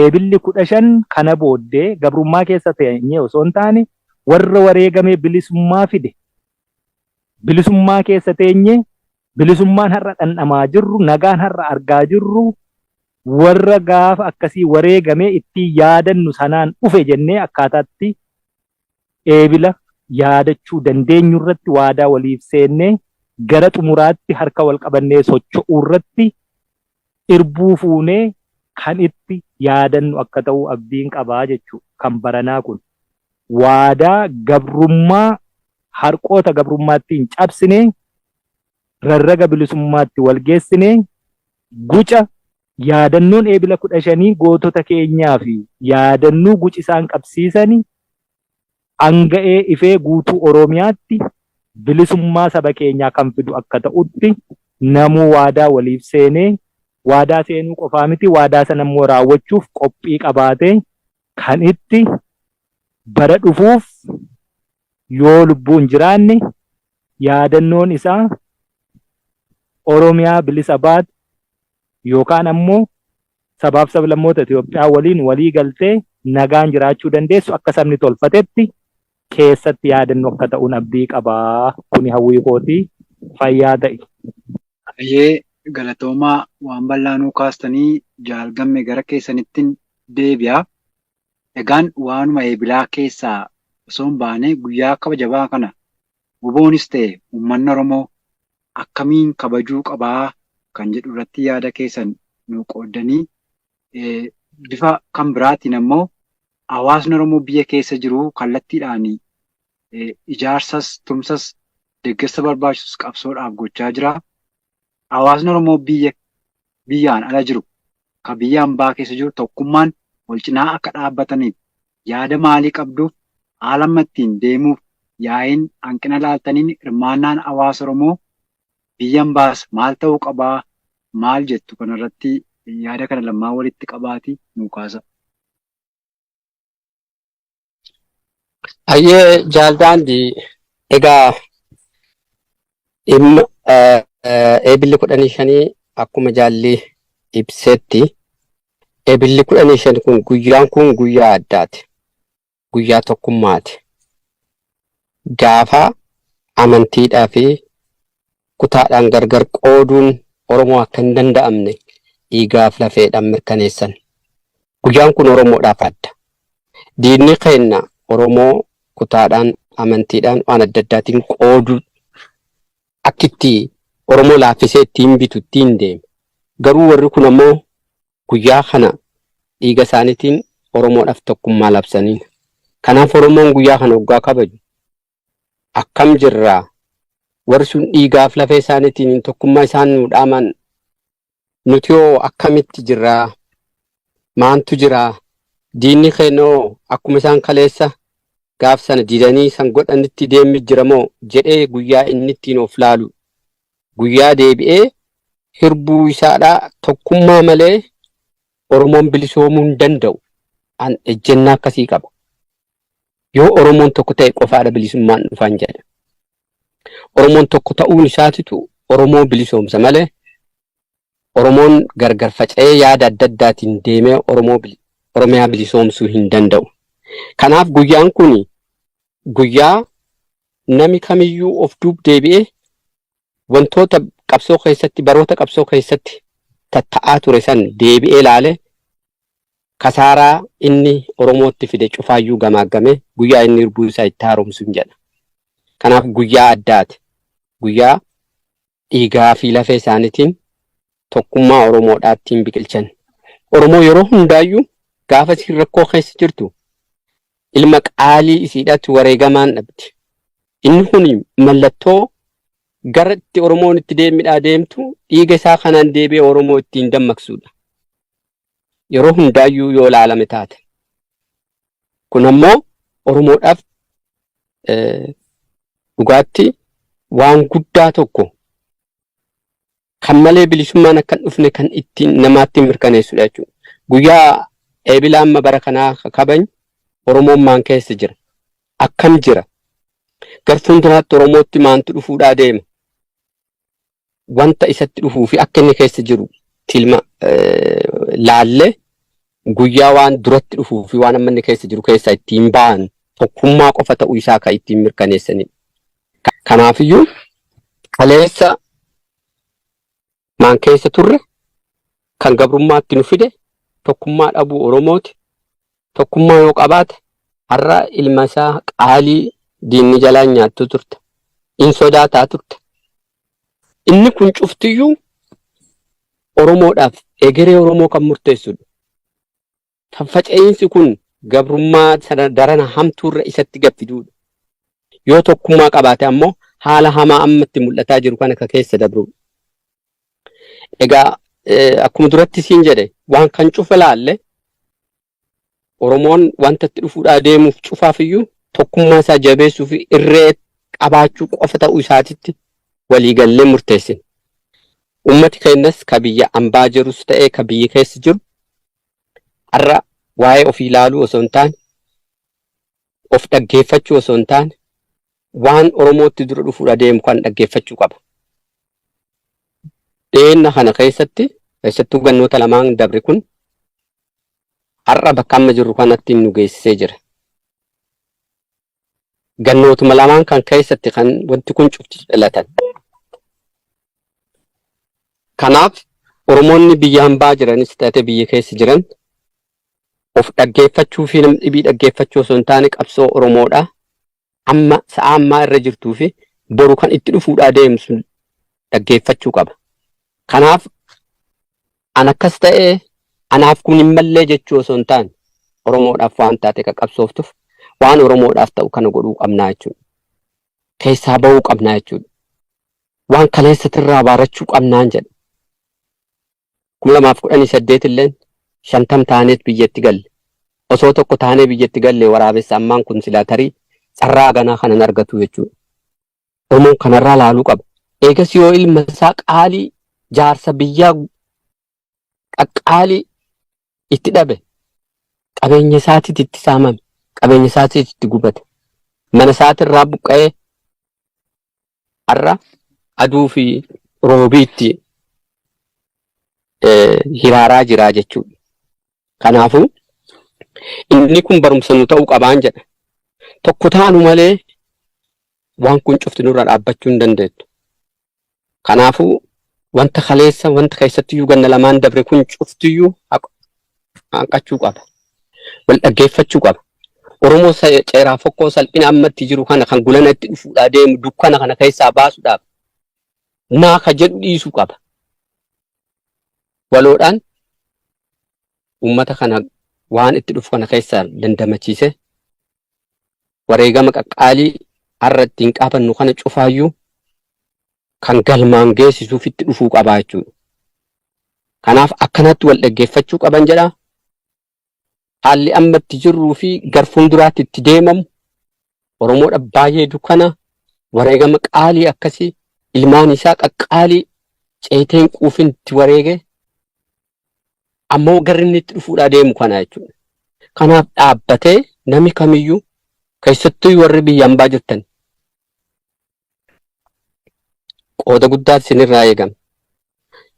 eebilli 15 kana booddee gabrummaa keessa teenyee osoo hin taane warra wareegamee bilisummaa fide bilisummaa keessa teenyee bilisummaan har'a dhandhamaa jirru nagaan har'a argaa jirru warra gaafa akkasii wareegamee itti yaadannu sanaan dhufe jennee akkaataatti eebila yaadachuu dandeenyu irratti waadaa waliif seennee gara xumuraatti harka wal qabannee socho'uu irratti irbuu fuunee kan itti yaadannu akka ta'u abdiin qabaa jechuudha. Kan baranaa kun waadaa gabrummaa harqoota gabrummaatti hin cabsine rarraga bilisummaatti wal geessine guca yaadannoon eebila 15 gootota keenyaa fi yaadannoo guci isaan qabsiisanii hanga'ee ifee guutuu Oromiyaatti bilisummaa saba keenyaa kan fidu akka ta'utti namuu waadaa waliif seenee waadaa seenuu qofaa miti waadaa sana immoo raawwachuuf qophii qabaatee kan itti bara dhufuuf yoo lubbuun jiraanne yaadannoon isaa Oromiyaa bilisa baatu yookaan ammoo sabaaf sablammoota Itoophiyaa waliin walii galtee nagaan jiraachuu dandeessu akka sabni tolfatetti keessatti yaadannoo akka ta'uun abdii qabaa. Kuni hawwii kootii fayyaa ta'e. Ayyee galatoomaa waan bal'aanuu kaastanii jaalgamme gara keessanittiin deebi'a. Egaan waanuma eebilaa keessaa osoo hin baane guyyaa kabajabaa kana WBOnis ta'e uummanni Oromoo akkamiin kabajuu qabaa kan jedhu irratti yaada keessan nu qooddanii bifa kan biraatiin ammoo hawaasni Oromoo biyya keessa jiru kallattiidhaan ijaarsas tumsas deeggarsa barbaachisus qabsoodhaaf gochaa jira. Hawaasni Oromoo biyyaan ala jiru kan biyya hambaa keessa jiru tokkummaan wal cinaa akka dhaabbataniif yaada maalii qabduuf haala ittiin deemuuf yaa'iin hanqina laaltaniin hirmaannaan hawaasa Oromoo biyya hambaas maal ta'uu qabaa maal jettu kanarratti yaada kana lamaan walitti qabaati nu kaasa. Ayyee jaaldaandi egaa eebilli 15 akkuma jaalli ibsetti eebilli 15 kun guyyaa addaati. Guyyaa tokkummaati. Gaafa amantiidhaa fi kutaadhaan gargar qooduun Oromoo akka hin danda'amne dhiigaaf lafeedhaan mirkaneessan. Guyyaan kun Oromoodhaaf adda. Diinni keenya Oromoo kutaadhaan amantiidhaan waan adda addaatiin qooduu akkitti Oromoo laaffisee ittiin bitu ittiin deeme. Garuu warri kun ammoo guyyaa kana dhiiga isaaniitiin Oromoodhaaf tokkummaa labsaniin. Kanaaf Oromoon guyyaa kana waggaa kabaju. Akkam jirraa warri sun dhiigaaf lafee isaaniitiin tokkummaa isaan nu dhaaman nuti yoo akkamitti jirraa maantu jiraa diinni keenoo akkuma isaan kaleessa gaaf sana didanii san godhanitti deemmi jiramoo jedhee guyyaa inni ittiin of laalu guyyaa deebi'ee hirbuu isaadhaa tokkummaa malee Oromoon bilisoomuu hin danda'u an ejjennaa akkasii qaba. Yoo Oromoon tokko ta'e qofaadha bilisummaan dhufaan jedha. Oromoon tokko ta'uun isaatitu Oromoo bilisoomsa malee Oromoon gargar faca'ee yaada adda addaatiin deemee Oromiyaa bilisoomsuu hin danda'u. Kanaaf guyyaan kun guyyaa nami kamiyyuu of duub deebi'ee wantoota qabsoo keessatti baroota qabsoo keessatti tatta'aa ture san deebi'ee ilaale kasaaraa inni Oromootti fide cufaayyuu gamaagame guyyaa inni hirbuu isaa itti haaromsu hin jedha. Kanaaf guyyaa addaati. Guyyaa dhiigaa fi lafee isaaniitiin tokkummaa Oromoodhaattiin biqilchan. Oromoo yeroo hundaayyuu gaafa isin rakkoo keessa jirtu ilma qaalii isiidhaatti wareegamaan dhabdi. Inni kun mallattoo gara itti Oromoon itti deemtu dhiiga isaa kanaan deebi'ee Oromoo ittiin dammaqsuudha. Yeroo hundaayyuu yoo ilaalame taate. Kun ammoo Oromoodhaaf dhugaatti waan guddaa tokko kan malee bilisummaan akka hin dhufne kan ittiin namaatti mirkaneessudha jechuudha. Guyyaa eebila amma bara kanaa kabajnu Oromoon maan keessa jira? Akkam jira? Gartuun duraatti Oromootti maantu dhufuudhaa deema? Wanta isatti dhufuu fi akka inni keessa jiru tilma laallee guyyaa waan duratti dhufuu fi waan amma inni keessa jiru keessaa ittiin ba'an tokkummaa qofa ta'uu isaa kan ittiin mirkaneessanidha. Kanaafiyyuu kaleessa maan keessa turre kan gabrummaatti nu fide tokkummaa dhabuu Oromooti. Tokkummaa yoo qabaate har'a ilma isaa qaalii diinni jalaan nyaattu turte. In sodaataa turte. Inni kun cuftiyyuu Oromoodhaaf egeree Oromoo kan murteessudha. Faca'insi kun gabrummaa sana darana hamtuurra isatti gaffiduudha. Yoo tokkummaa qabaate ammoo haala hamaa ammatti mul'ataa jiru kana keessa dabruudha. Egaa akkuma duratti siin jedhe waan kan cufa laalle Oromoon wanta itti dhufuudhaa deemuuf cufaafiyyuu tokkummaa isaa jabeessuu fi irree qabaachuu qofa ta'uu isaatitti waliigallee murteessine. ummati keenyas ka biyya ambaa jirus ta'ee ka biyya keessa jiru har'a waa'ee ofii ilaaluu osoo hin taane of dhaggeeffachuu osoo hin taane waan Oromootti dura dhufuudha deemu kan dhaggeeffachuu qaba. Dheenna kana keessattuu gannoota lamaan dabre kun har'a bakka amma jirru kanatti nu geessisee jira. Gannootuma lamaan kan keessatti kan wanti kun cufti dhalatan. Kanaaf Oromoonni biyya hambaa jiranis ta'ee biyya keessa jiran of dhaggeeffachuu fi namni dhibii dhaggeeffachuu osoo hin taane qabsoo Oromoodhaa amma sa'a ammaa irra jirtuu fi boru kan itti dhufuudhaa deemsu dhaggeeffachuu qaba. Kanaaf an akkas ta'ee anaaf kun hin mallee jechuu osoo hin taane Oromoodhaaf waan taate kan qabsooftuuf waan Oromoodhaaf ta'u kana godhuu qabnaa jechuudha. Keessaa bahuu qabnaa jechuudha. Waan kaleessatirraa baarachuu qabnaan jedha. 2018 illeen 50 taaneet biyyatti galle. Osoo tokko taanee biyyatti galle waraabessa ammaan kun silaa tarii carraa ganaa kanan argatu jechuudha. Oromoon kanarraa laaluu qaba. Eegas yoo ilma isaa qaalii jaarsa biyyaa qaqqaalii itti dhabe qabeenya isaatiitti itti saamame qabeenya isaatiitti itti gubate mana isaatirraa buqqa'ee har'a aduu fi roobiitti hiraaraa jiraa jechuudha. Kanaafuu inni kun barumsa nu ta'uu qabaan jedha. Tokko taanu malee waan kun cufti nurra dhaabbachuu hin dandeettu. Kanaafuu wanta kaleessa wanta keessattiyyuu ganna lamaan dabre kun cuftiyyuu hanqachuu qaba. Wal dhaggeeffachuu qaba. Oromoo ceeraa fokkoo salphina ammatti jiru kana kan gulana itti dhufuudhaa deemu dukkana kana keessaa baasuudhaaf naaka jedhu dhiisuu qaba. Waloodhaan uummata kana waan itti dhufu kana keessaa dandamachiise wareegama qaqqaalii har'a ittiin qaafannu kana cufaayyuu kan galmaan geessisuuf itti dhufuu qabaa jechuudha. Kanaaf akkanatti wal dhaggeeffachuu qaban jedha. Haalli ammatti jirruu fi gar fuulduraatti itti deemamu Oromoodha baay'ee dukkana wareegama qaalii akkasii ilmaan isaa qaqqaalii ceeteen quufin itti wareege ammoo garri inni itti dhufuudhaa deemu kana jechuudha. Kanaaf dhaabbatee namni kamiyyuu keessattuu warri biyya hambaa jirtan qooda guddaa isinirraa eegama.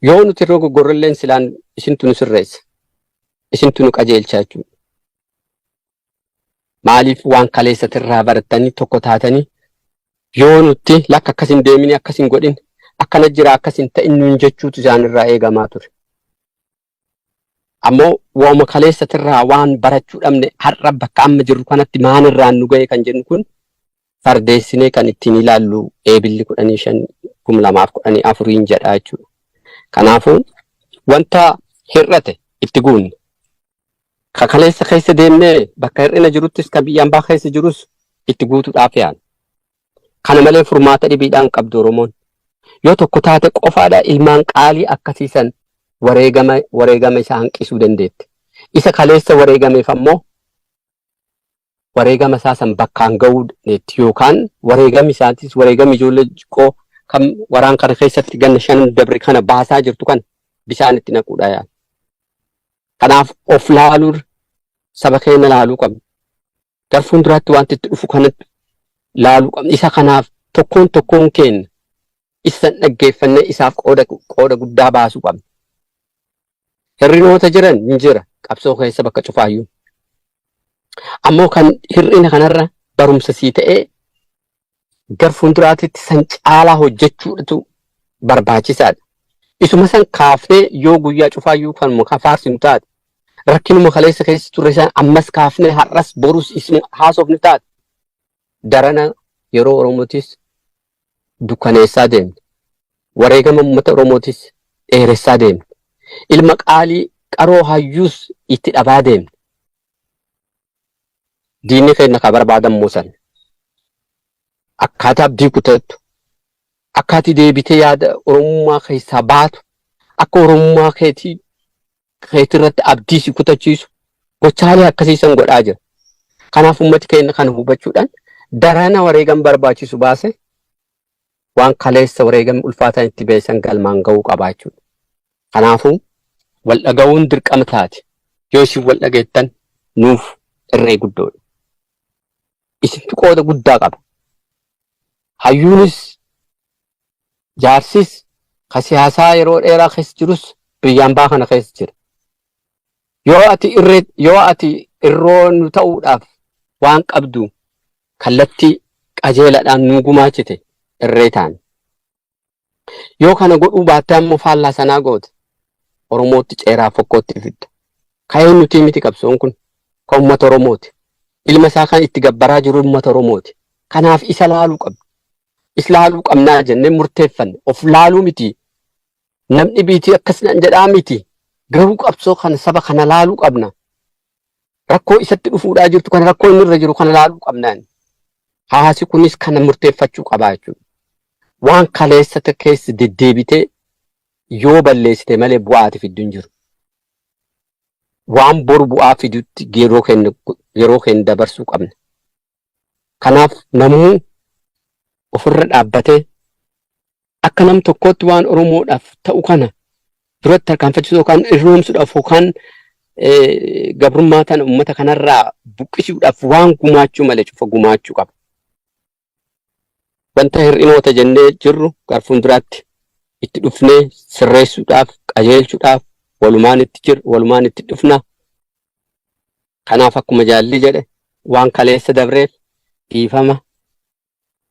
Yoo nuti irra goggorrelleen silaan isintu nu sirreessa. Isintu nu qajeelcha jechuudha. Maaliif waan kaleessatirraa barattanii tokko taatanii yoo nuti lakka akkasin deemini akkasin godhin akkana jira akkasin ta'in nuun jechuutu isaanirraa eegamaa ture. Ammoo waama kaleessatirraa waan barachuu dhabne har'a bakka amma jirru kanatti maanirraan nu ga'e kan jennu kun fardeessinee kan ittiin ilaallu eebilli 15/2014 jedha jechuudha. Kanaafuu wanta hir'ate itti guunne. Kaleessa keessa deemnee bakka hir'ina jiruttis kan biyya hambaa keessa jirus itti guutuudhaaf yaala. Kana malee furmaata dhibiidhaan qabdu Oromoon. Yoo tokko taate qofaadha ilmaan qaalii akkasiisan wareegama isaa hanqisuu dandeette. Isa kaleessa wareegameef ammoo wareegama isaa san bakkaan ga'uu dandeetti yookaan wareegami isaatis wareegami ijoollee xiqqoo kan waraan kana keessatti ganna 5 dabre kana baasaa jirtu kan bishaan itti naquudha yaala. Kanaaf of laaluun saba keenya laaluu qabna. Gar fuulduraatti wanti itti dhufu kanatti laaluu qabna. Isa kanaaf tokkoon keenya isa dhaggeeffannee isaaf qooda guddaa baasuu qabna. Hirrinoota jiran hin jira qabsoo keessa bakka cufaayyuu. Ammoo kan hir'ina kanarra barumsa sii ta'ee gar fuulduraatti san caalaa hojjechuudhatu barbaachisaadha. Isuma san kaafnee yoo guyyaa cufaayyuu kan muka faarsinu taate rakkinuma kaleessa keessa turre isaan ammas kaafnee har'as borus isuma haasofne taate darana yeroo Oromootis dukkaneessaa deemne wareegama uummata Oromootis dheeressaa deemne ilma qaalii qaroo hayyuus itti dhabaa deemne diinni keenya ka barbaadan muusan akkaataa abdii kutattu akkaatii deebitee yaada Oromummaa keessaa baatu akka Oromummaa keetirratti abdii si kutachiisu gochaalee akkasiisan godhaa jira. Kanaaf uummati keenya kana hubachuudhaan darana wareegama barbaachisu baase waan kaleessa wareegama ulfaataa itti beesan galmaan ga'uu qabaachuudha. Kanaafuu wal dhaga'uun dirqama taati. Yoo isin wal dhageettan nuuf irree guddoodha. Isintu qooda guddaa qaba. Hayyuunis jaarsis ka siyaasaa yeroo dheeraa keessa jirus biyyaan baa kana keessa jira. Yoo ati irroo nu ta'uudhaaf waan qabdu kallattii qajeeladhaan nu gumaachite irree taane. Yoo kana godhuu baattee ammoo faallaa sanaa goote Oromootti ceeraa fokkootti fidda. Ka'ee nuti miti qabsoon kun kan uummata Oromooti. Ilma isaa kan itti gabbaraa jiru uummata Oromooti. Kanaaf isa laaluu qabna. Isa laaluu qabnaa jennee murteeffanne. Of laaluu miti. Namni biitii akkasina jedhaa miti. Garuu qabsoo kana saba kana laaluu qabna. Rakkoo isatti dhufuudhaa jirtu kana rakkoo inni irra jiru kana laaluu qabnaan. Hawaasi kunis kana murteeffachuu qabaa jechuudha. Waan kaleessata keessa deddeebitee yoo balleessite malee bu'aati fiddu hin jiru. Waan boru bu'aa fidutti yeroo keenya dabarsuu qabna. Kanaaf namuu ofirra dhaabbatee akka nam tokkootti waan Oromoodhaaf ta'u kana duratti tarkaanfachiisuu yookaan irroomsuudhaaf yookaan gabrummaa tana uummata kanarraa buqqisuudhaaf waan gumaachuu malee cufa gumaachuu qaba. Wanta hir'inoota jennee jirru gara fuulduraatti itti dhufnee sirreessuudhaaf qajeelchuudhaaf walumaan itti dhufna. Kanaaf akkuma jaalli jedhe waan kaleessa dabreef dhiifama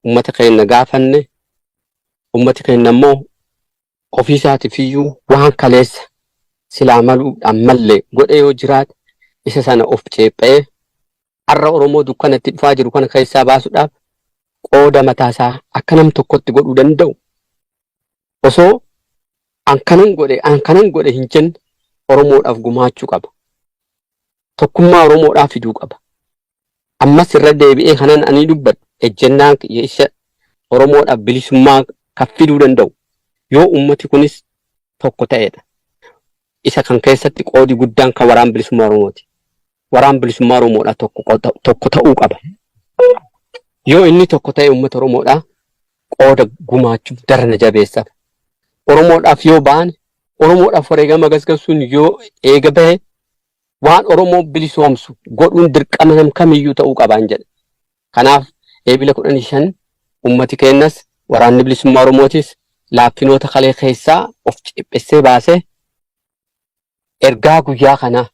uummata keenya gaafanne uummati keenya immoo ofiisaatiif iyyuu waan kaleessa silaa maluudhaan mallee godhee yoo jiraate isa sana of ceephee har'a Oromoo dukkanatti dhufaa jiru kana keessaa baasuudhaaf qooda mataasaa akka nam tokkotti godhuu danda'u. Osoo an kanan godhe hin jenne Oromoodhaaf gumaachuu qaba. Tokkummaa Oromoodhaaf fiduu qaba. Ammas irra deebi'ee kanan ani dubbadhu ejjennaan isa Oromoodhaaf bilisummaa kan fiduu danda'u yoo ummati kunis tokko ta'edha. Isa kan keessatti qoodi guddaan kan waraan bilisummaa Oromooti. Waraan bilisummaa Oromoodhaa tokko ta'uu qaba. Yoo inni tokko ta'e ummata Oromoodhaa qooda gumaachuuf darana jabeessaaf. Oromoodhaaf yoo baane Oromoodhaaf wareegama gasgasuun yoo eega bahe waan Oromoo bilisoomsu godhuun dirqama nam kamiyyuu ta'uu qabaan jedhe. Kanaaf eebila 15 ummati keenyas waraanni bilisummaa Oromootis laaffinoota kalee keessaa of ciphessee baasee ergaa guyyaa kana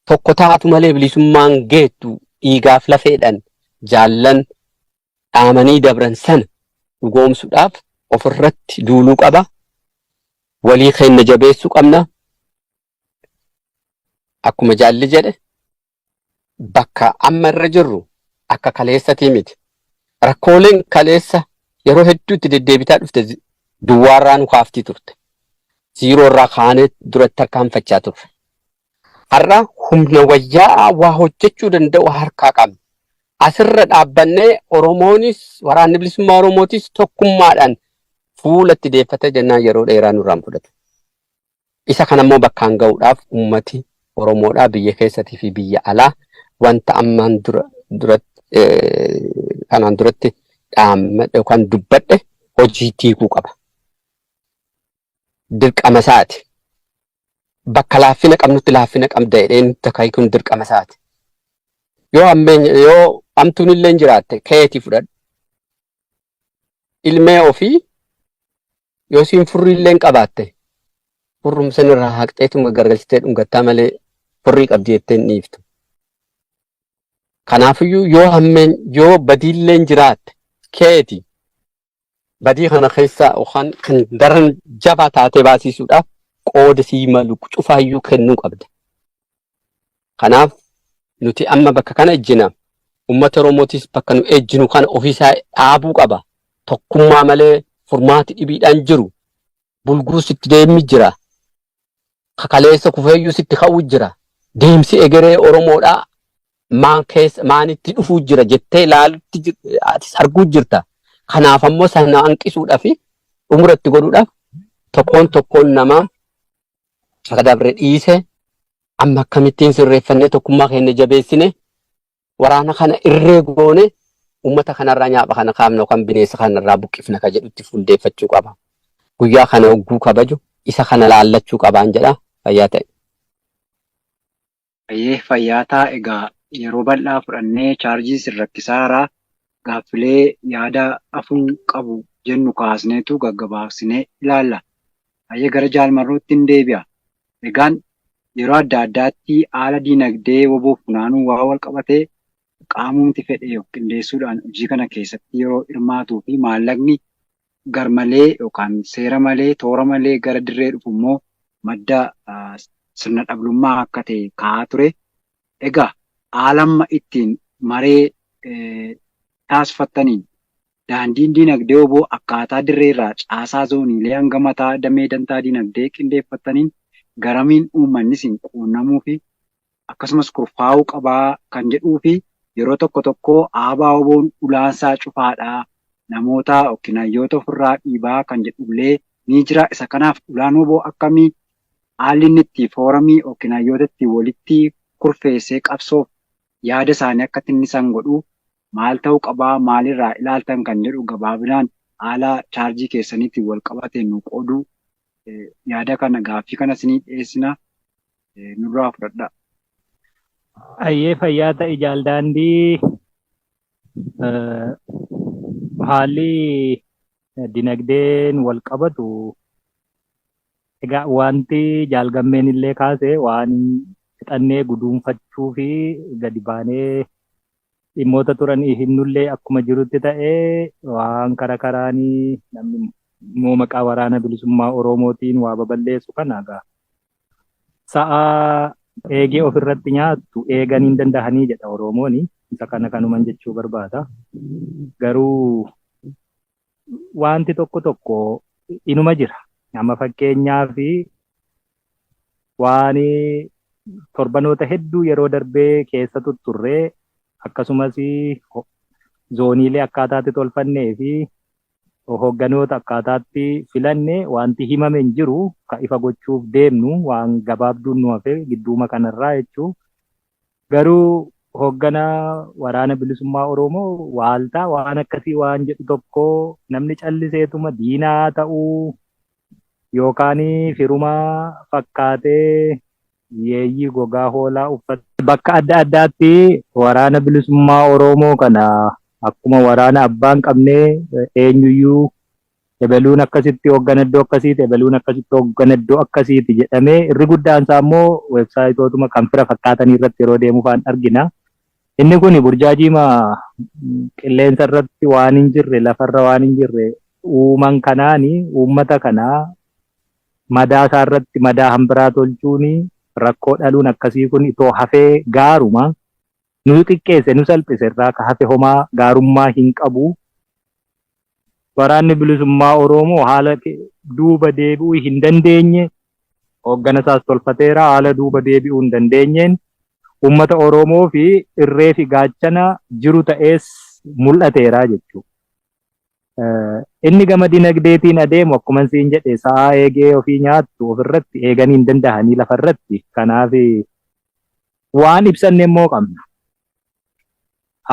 tokko taatu malee bilisummaan geettu dhiigaaf lafeedhaan jaallan dhaamanii dabran sana dhugoomsuudhaaf ofirratti duuluu qaba. Walii keenya jabeessuu qabna. Akkuma jaalli jedhe bakka amma irra jirru akka kaleessatii miti. Rakkooleen kaleessa yeroo hedduutti deddeebitaa dhufte duwwaarraa nu kaaftii turte. Ziiroorraa kaanee duratti tarkaanfachaa turre. Har'a humna wayyaa waa hojjechuu danda'u harkaa qabna. Asirra dhaabbannee Oromoonis waraanni bilisummaa Oromootis tokkummaadhaan fuulatti deeffatee jennaan yeroo dheeraa nurraan fudhate. Isa kanammoo bakkaan ga'uudhaaf ummati Oromoodhaa biyya keessatii fi biyya alaa wanta ammaan kanaan duratti dhaammadhe yookaan dubbadhe hojii tiikuu qaba. Dirqama isaati. Bakka laaffina qabnutti laaffina qabda jedhee nutti akaayikuun dirqama isaati. Yoo amtuun illee hin jiraatte keetii fudhadhu. Ilmee ofii yoo siin furrii illee hin qabaatte furrumsan irraa haqxeetuma gargalchitee dhungattaa malee furrii qabdi jettee hin dhiiftu. Kanaafiyyuu yoo badii illee hin jiraatte keetii badii kana keessaa yookaan kan daran jabaa taatee baasisuudhaaf qooda sii malu cufaayyuu kennuu qabda. Kanaaf nuti amma bakka kana ejjina. Uummata Oromootis bakka nu ejjinu kana ofiisaa dhaabuu qaba. Tokkummaa malee furmaati dhibiidhaan jiru. Bulguu sitti deemmi jira. Kakaleessa kufeeyyuu sitti ka'uu jira. Deemsi egeree Oromoodhaa maanitti dhufuu jira jettee ilaalutti atis arguu jirta. Kanaaf ammoo sana hanqisuudhaaf umuratti godhuudhaaf tokkoon namaa akka dabre dhiise amma akkamittiin sirreeffannee tokkummaa keenya jabeessine waraana kana irree goone ummata kanarraa nyaapha kana kaamna yookaan bineensa kanarraa buqqifna ka jedhutti fuuldeeffachuu qaba. Guyyaa kana hogguu kabaju isa kana laallachuu qabaan jedha. Fayyaa ta'e. Fayyaataa egaa yeroo bal'aa fudhannee chaarjii sirrakkisaara gaaffilee yaada afuu qabu jennu kaasneetu gaggabaabsinee ilaalla. Hayyee gara jaalmarrootti hin deebi'a. Egaan yeroo adda addaatti haala diinagdee woboo funaanuu waa wal qabatee qaamumti fedhe qindeessuudhaan hojii kana keessatti yeroo hirmaatuu fi maallaqni garmalee yookaan seera malee toora malee gara dirree dhufu immoo madda sirna dhablummaa akka ta'e kaa'aa ture. Egaa haalamma ittiin maree taasifattaniin daandiin diinagdee woboo akkaataa dirreerraa caasaa zooniilee hanga mataa damee dantaa diinagdee qindeeffattaniin garamiin uummanni isin quunnamuu fi akkasumas kurfaa'uu qabaa kan jedhuu fi yeroo tokko tokko aabaa woboon ulaansaa cufaadhaa namoota yookiin hayyoota ofirraa dhiibaa kan jedhullee ni jira. Isa kanaaf ulaan woboo akkamii haalli inni itti fooramii yookiin hayyoota itti walitti kurfeessee qabsoof yaada isaanii akka tinnisan godhu maal ta'uu qabaa maalirraa ilaaltan kan jedhu gabaabinaan haala chaarjii keessaniitti wal qabateen nu qooduu yaada kana gaaffii kana isinii dhiyeessina nurraa fudhadhaa. Hayyee fayyaa ta'e jaaldaandii haalli dinagdeen wal qabatu egaa wanti jaalgammeen illee kaase waan fixannee guduunfachuu fi gadi baanee dhimmoota turanii himnullee akkuma jirutti ta'ee waan karaanii namni immoo maqaa waraana bilisummaa Oromootiin waa baballeessu kana egaa sa'a eegee ofirratti nyaattu eeganii hin danda'anii jedha Oromooni. Isa kana kanuman jechuu barbaada. Garuu wanti tokko inuma jira. Amma fakkeenyaaf waan torbanoota hedduu yeroo darbee keessa turree akkasumas zooniilee akkaataatti tolfannee fi hoogganoota akkaataatti filanne wanti himame hin jiru ka ifa gochuuf deemnu waan gabaabduun nu hafe gidduuma kanarraa jechuu. Garuu hoogganaa waraana bilisummaa Oromoo waaltaa waan akkasii waan jedhu tokko namni calliseetuma diinaa ta'uu yookaan firumaa fakkaatee yeeyyii gogaa hoolaa uffata. Bakka adda addaatti waraana bilisummaa Oromoo kana akkuma waraana abbaan qabnee eenyuyyuu ebeluun akkasitti hoogganaddoo akkasiiti ebeluun akkasitti hoogganaddoo akkasiiti jedhamee irri guddaan isaa immoo weebsaayitootuma kan fira fakkaatanii irratti yeroo deemuufaan argina. Inni kun burjaajiima qilleensa irratti waan hin jirre lafarra waan hin jirre uuman kanaani uummata kanaa madaa isaa irratti madaa hambiraa tolchuuni rakkoo dhaluun akkasii kun itoo hafee gaaruma nu xiqqeesse nu salphise irraa ka hafe homaa gaarummaa hin qabu. Waraanni bilisummaa Oromoo haala duuba deebi'uu hin dandeenye hooggana isaas tolfateera haala duuba deebi'uu hin dandeenyeen uummata Oromoo fi irree fi gaachana jiru ta'ees mul'ateera jechuudha. Inni gama dinagdeetiin adeemu akkuma siin jedhe sa'a eegee ofii nyaattu ofirratti eeganii hin danda'anii lafarratti. Kanaaf waan ibsanne immoo qabna.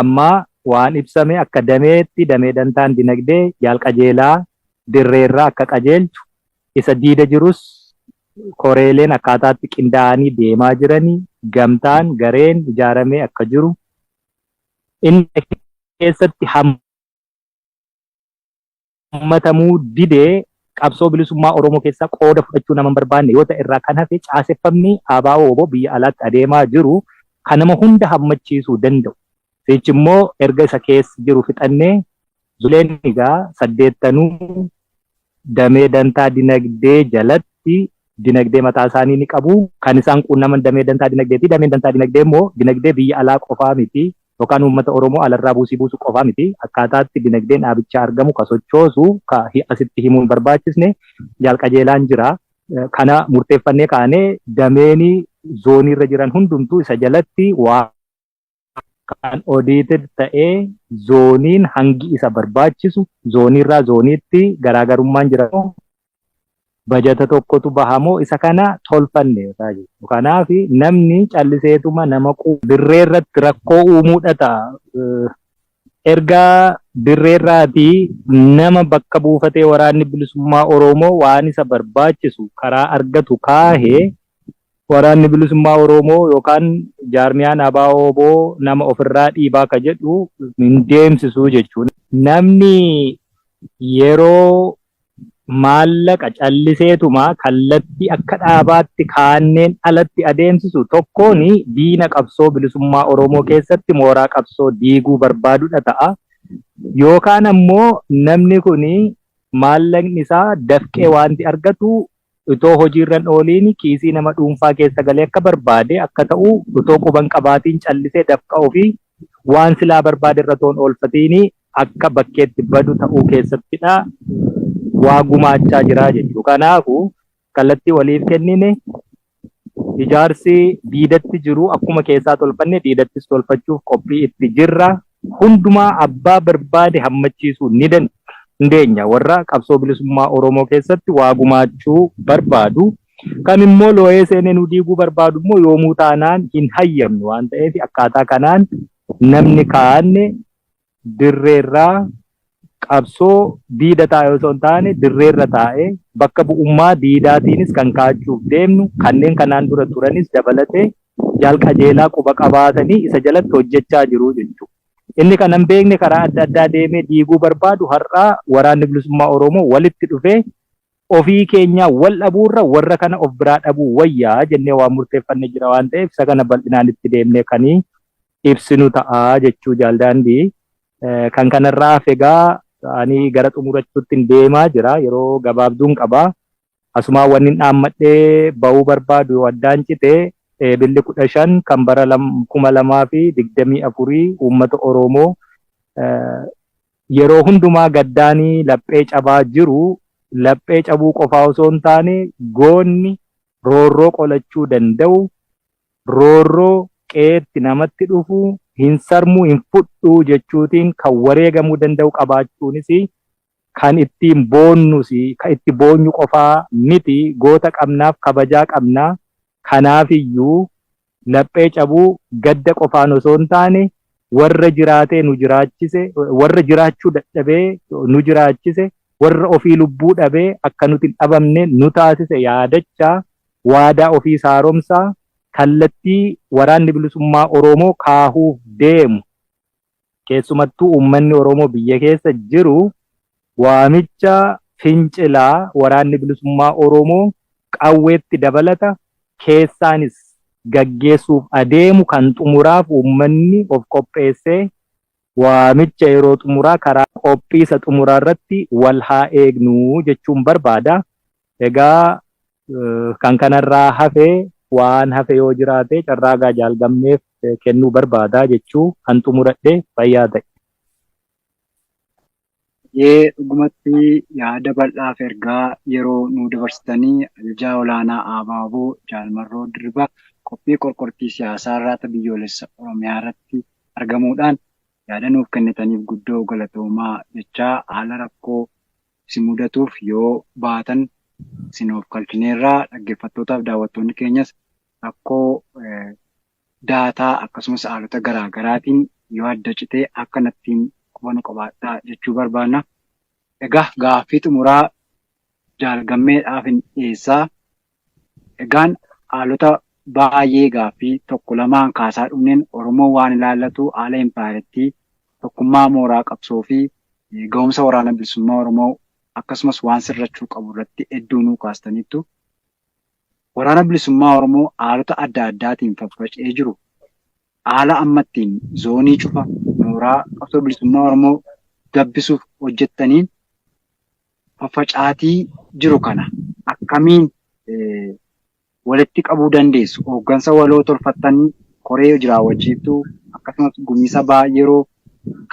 Amma waan ibsame akka dameetti damee dantaan dinagdee jaalqajeelaa dirreerraa akka qajeelchu isa diida jirus koreeleen akkaataatti qindaa'anii deemaa jiranii gamtaan gareen ijaaramee akka jiru inni keessatti hammatamuu didee qabsoo bilisummaa Oromoo keessaa qooda fudhachuu nama hin barbaanne yoo ta'e irraa kan hafe caaseffamni ABO biyya alaatti adeemaa jiru kan nama hunda hammachiisuu danda'u. Sichi immoo erga isa keessa jiru fixannee zuleen egaa 8 damee dantaa dinagdee jalatti dinagdee mataa isaanii ni qabu. Kan isaan quunnaman damee dantaa dinagdeeti. Dameen dantaa dinagdee immoo dinagdee biyya alaa qofaa miti yookaan uummata Oromoo alarraa buusuu qofaa miti. Akkaataatti dinagdeen dhaabichaa argamu ka sochoosu ka asitti himuun barbaachisne jaalqajeelaan jira. Kana murteeffannee kaanee dameeni zooniirra jiran hundumtuu isa jalatti waa kan audited ta'ee zooniin hangi isa barbaachisu zooniirraa zooniitti garaagarummaan jira. Bajata tokkotu bahamoo isa kana tolfanne jechuudha. Kanaaf namni calliseetuma nama dirree irratti rakkoo uumuudha ta'a. ergaa dirreerraatii nama bakka buufatee waraanni bilisummaa Oromoo waan isa barbaachisu karaa argatu kaahee waraanni bilisummaa Oromoo yookaan jaarmiyaan ABO nama ofirraa dhiibaa ka jedhu hin deemsisuu jechuudha. Namni yeroo maallaqa calliseetuma kallattii akka dhaabaatti kaanneen alatti adeemsisu tokkoon diina qabsoo bilisummaa Oromoo keessatti mooraa qabsoo diiguu barbaadudha ta'a. Yookaan ammoo namni kun maallaqni isaa dafqee wanti argatu utoo hojiirran ooliin kiisii nama dhuunfaa keessa galee akka barbaade akka ta'u utoo quban qabaatiin callisee dafqa ofii waan silaa barbaade irra toon oolfatiin akka bakkeetti badu ta'uu keessattidha. Waa gumaachaa jira jechuudha. Kanaafuu kallattii waliif kennine ijaarsi diidatti jiru akkuma keessaa tolfanne diidattis tolfachuuf qophii itti jirra. Hundumaa abbaa barbaade hammachiisuu ni dandeenya. Warra qabsoo bilisummaa Oromoo keessatti waa gumaachuu barbaadu. Kan immoo looyee seenee nu diiguu barbaadu immoo yoomuu taanaan hin hayyamnu waan ta'eef akkaataa kanaan namni kaa'anne dirreerraa qabsoo diida taa'e osoo hin taane dirreerra taa'ee bakka bu'ummaa diidaatiinis kan kaa'achuuf deemnu kanneen kanaan dura turanis dabalatee jalqajeelaa quba qabaatanii isa jalatti hojjechaa jiru jechuudha. Inni kan hin beekne karaa adda addaa deemee diiguu barbaadu har'aa waraanni bilisummaa Oromoo walitti dhufee ofii keenyaa wal dhabuurra warra kana of biraa dhabuu wayyaa jennee waan murteeffannee jira waan ta'eef isa kana bal'inaan itti deemnee kan ibsinu ta'a jechuu jaaldaandii. Kan kanarraa egaa ani gara xumurachuutti deemaa jira yeroo gabaabduun qaba. Asumaa wanni dhaammadhee bahuu barbaadu yoo addaan cite billi 15 kan bara 2024 uummata Oromoo yeroo hundumaa gaddaanii laphee cabaa jiru laphee cabuu qofaa osoo hin taane goonni roorroo qolachuu danda'u roorroo qeetti namatti dhufu hin sarmuu hin fudhuu jechuutiin kan wareegamuu danda'u qabaachuunis kan ittiin boonnus kan itti boonyu qofaa miti goota qabnaaf kabajaa qabnaa. Kanaafiyyuu laphee cabuu gadda qofaan osoo hin taane warra jiraatee nu jiraachise warra jiraachuu dadhabee nu jiraachise warra ofii lubbuu dhabee akka nuti hin dhabamne nu taasise yaadachaa waadaa ofii haaromsaa kallattii waraanni bilisummaa Oromoo kaahuuf deemu keessumattuu uummanni Oromoo biyya keessa jiru waamicha fincilaa waraanni bilisummaa Oromoo qawweetti dabalata keessaanis gaggeessuuf adeemu kan xumuraaf uummanni of qopheessee waamicha yeroo xumuraa karaa qophiisa xumuraa irratti wal haa eegnu jechuun barbaada. Egaa kan kanarraa hafee waan hafe yoo jiraate carraagaa jaalgamneef kennuu barbaada jechuu kan xumuradhe fayyaa ta'e. Dhugumatti yaada bal'aaf ergaa yeroo nu dabarsitanii ajajaa olaanaa ABO Jaalmarroo Dirribaa qophii qorqortii siyaasaa irratti biyyoolessa Oromiyaa irratti argamuudhaan yaada nuuf kennitaniif guddoo galatoomaa jechaa haala rakkoo isin mudatuuf yoo baatan isinoof kalchineerraa dhaggeeffattootaaf daawwattoonni keenyas rakkoo daataa akkasumas haalota garaagaraatiin yoo adda citee akka nattiin qubanu qabaadhaa jechuu barbaanna. Egaa gaaffii xumuraa jaalgammeedhaaf hin dhiyeessaa. Egaan haalota baay'ee gaaffii tokko lamaan kaasaa dhumneen Oromoo waan ilaallatu haala impaayirtii tokkummaa mooraa qabsoo fi ga'umsa waraana bilisummaa Oromoo akkasumas waan sirrachuu qabu irratti hedduu nuu kaastaniittu. Waraana bilisummaa Oromoo haalota adda addaatiin faffaca'ee jiru haala ammattiin zoonii cufa mooraa qabsoo bilisummaa Oromoo gabbisuuf hojjettaniin faffacaatii jiru kana akkamiin walitti qabuu dandeessu? Hooggansa waloo tolfattanii koree jiraawwachiiftuu akkasumas gumii sabaa yeroo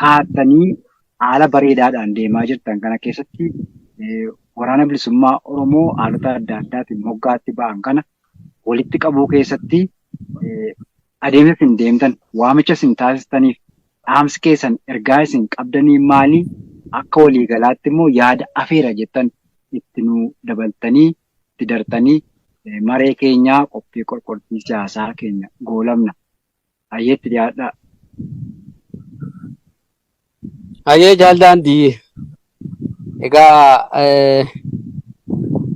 kaa'attanii haala bareedaadhaan deemaa jirtan kana keessatti waraana bilisummaa Oromoo haalota adda addaatiin moggaatti ba'an kana walitti qabuu keessatti adeemsa isin deemtan waamicha isin taasistaniif dhaamsi keessan ergaa isin qabdanii maali? Akka waliigalaatti immoo yaada afeera jettan itti nu dabaltanii itti dartanii maree keenyaa qophii qorqortii siyaasaa keenya goolabna. Hayyeetti dhiyaadhaa. Ayee jaaldaandii egaa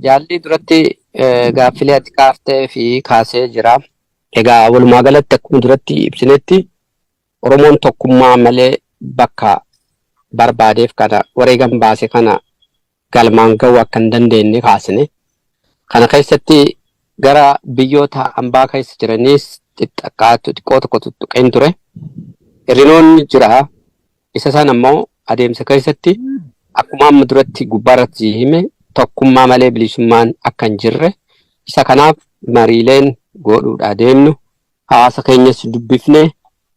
jaalli duratti gaaffilee ati kaaftee fi kaasee jira. Egaa walumaa galatti akkuma duratti ibsinetti Oromoon tokkummaa malee bakka barbaadeef kana wareegama baase kana galmaan ga'uu akka hin dandeenye kaasne. Kana keessatti gara biyyoota hambaa keessa jiranis xiqqoo tokko tuttuqeen ture. Hirinoonni jira. Isa san ammoo adeemsa keessatti akkuma amma duratti gubbaarratti hime tokkummaa malee bilisummaan akka hin jirre. Isa kanaaf mariileen godhuudhaa deemnu hawaasa keenyas dubbifne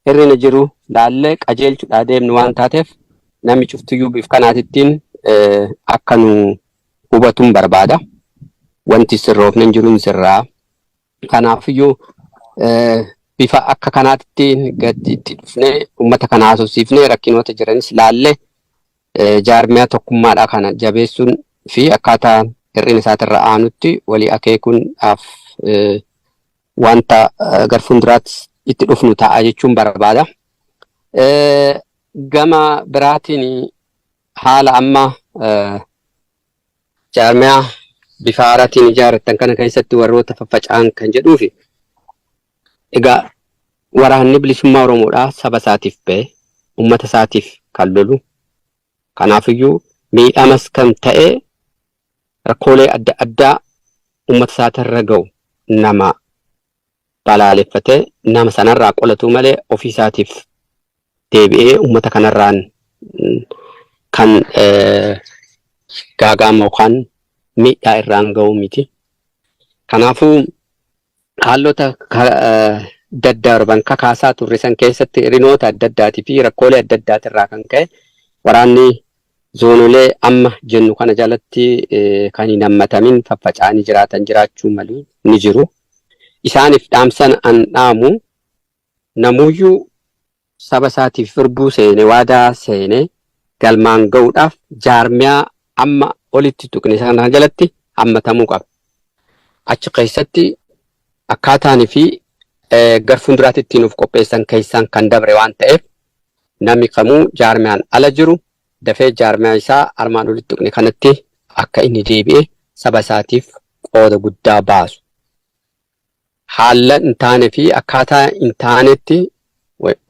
hirrina jiru laallee qajeelchuudhaa deemnu waan taateef namni cuftiyyuu biif kanaatittiin akka nu hubatuun barbaada. Wanti sirroofne hin jiru hin sirraa. Kanaafiyyuu bifa akka kanaatittiin gadi itti dhufnee uummata kana haasofsiifnee rakkinoota jiranis laallee jaarmiyaa tokkummaadhaa kana jabeessuun fi akkaataa hir'ina isaatirra aanutti walii akeekuudhaaf wanta gara fuulduraatti itti dhufnu ta'a jechuun barbaada. Gama biraatiin haala amma jaarmiyaa bifa haaraatiin ijaarratan kana keessatti warroota faffaca'an kan jedhuufi egaa waraanni bilisummaa Oromoodhaa saba isaatiif ba'e uummata isaatiif kan lolu. Kanaafiyyuu miidhamas kan ta'e rakkoolee adda addaa uummata isaatirra ga'u nama balaaleffatee nama sanarraa qolatu malee ofii isaatiif deebi'ee uummata kanarraan kan gaaga'ama yookaan miidhaa irraan ga'u miti. Kanaafuu haalota daddarban kakaasaa turre san keessatti hirinoota adda addaatii fi rakkoolee adda addaatirraa kan ka'e waraanni zoonolee amma jennu kana jalatti kan hin hammatamin faffaca'anii jiraatan jiraachuu malu ni jiru. Isaaniif dhaamsan an dhaamu namuyyuu saba isaatiif firbuu seene waadaa seene galmaan ga'uudhaaf jaarmiyaa amma olitti tuqne sana jalatti hammatamuu qaba. Achi keessatti akkaataan fi gara fuulduraatti ittiin of qopheessan keessaan kan dabre waan ta'eef namni kamuu jaarmiyaan ala jiru dafee jaarmiyaa isaa armaan olitti tuqne kanatti akka inni deebi'ee saba isaatiif qooda guddaa baasu. Haala hin taane fi akkaataa hin taanetti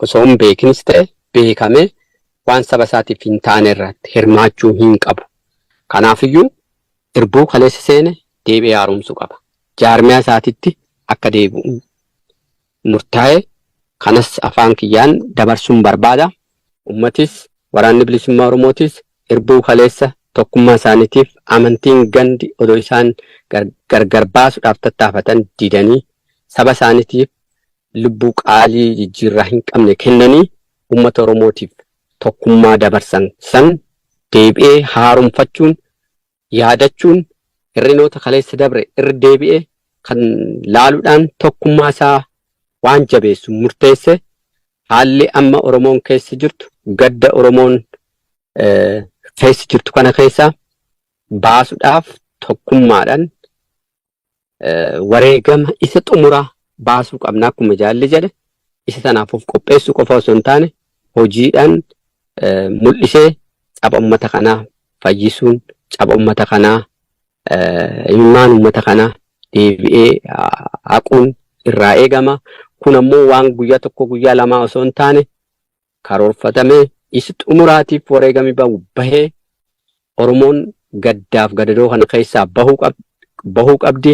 osoo hin beekinis ta'e beekame waan saba isaatiif hin taane irratti hirmaachuu hin qabu. Kanaafiyyuu irbuu kaleessa seene deebi'ee haaromsuu qaba. Jaarmiyaa isaatitti akka deebi'u murtaa'e kanas afaan kiyyaan dabarsuun barbaada. Uummatis waraanni bilisummaa Oromootis irbuu kaleessa tokkummaa isaaniitiif amantiin gandi odoo isaan gargar baasuudhaaf tattaafatan didanii saba isaaniitiif lubbuu qaalii jijjiirraa hin qabne kennanii uummata Oromootiif tokkummaa dabarsan san deebi'ee haaromfachuun yaadachuun hirrinoota kaleessa dabre irra deebi'ee kan laaluudhaan tokkummaa isaa waan jabeessu murteesse haalli amma Oromoon keessa jirtu gadda Oromoon keessa jirtu kana keessa baasuudhaaf tokkummaadhaan wareegama isa xumuraa baasuu qabna akkuma jaalli jedhe isa sanaaf of qopheessuu qofa osoo hin taane hojiidhaan mul'isee caba uummata kanaa fayyisuun caba uummata kanaa imimmaan uummata kanaa deebi'ee haquun irraa eegama. Kun ammoo waan guyyaa tokko guyyaa lamaa osoo hin taane karoorfatamee isa xumuraatiif wareegami bahee Oromoon gaddaaf gadadoo kana keessaa bahuu qabdi.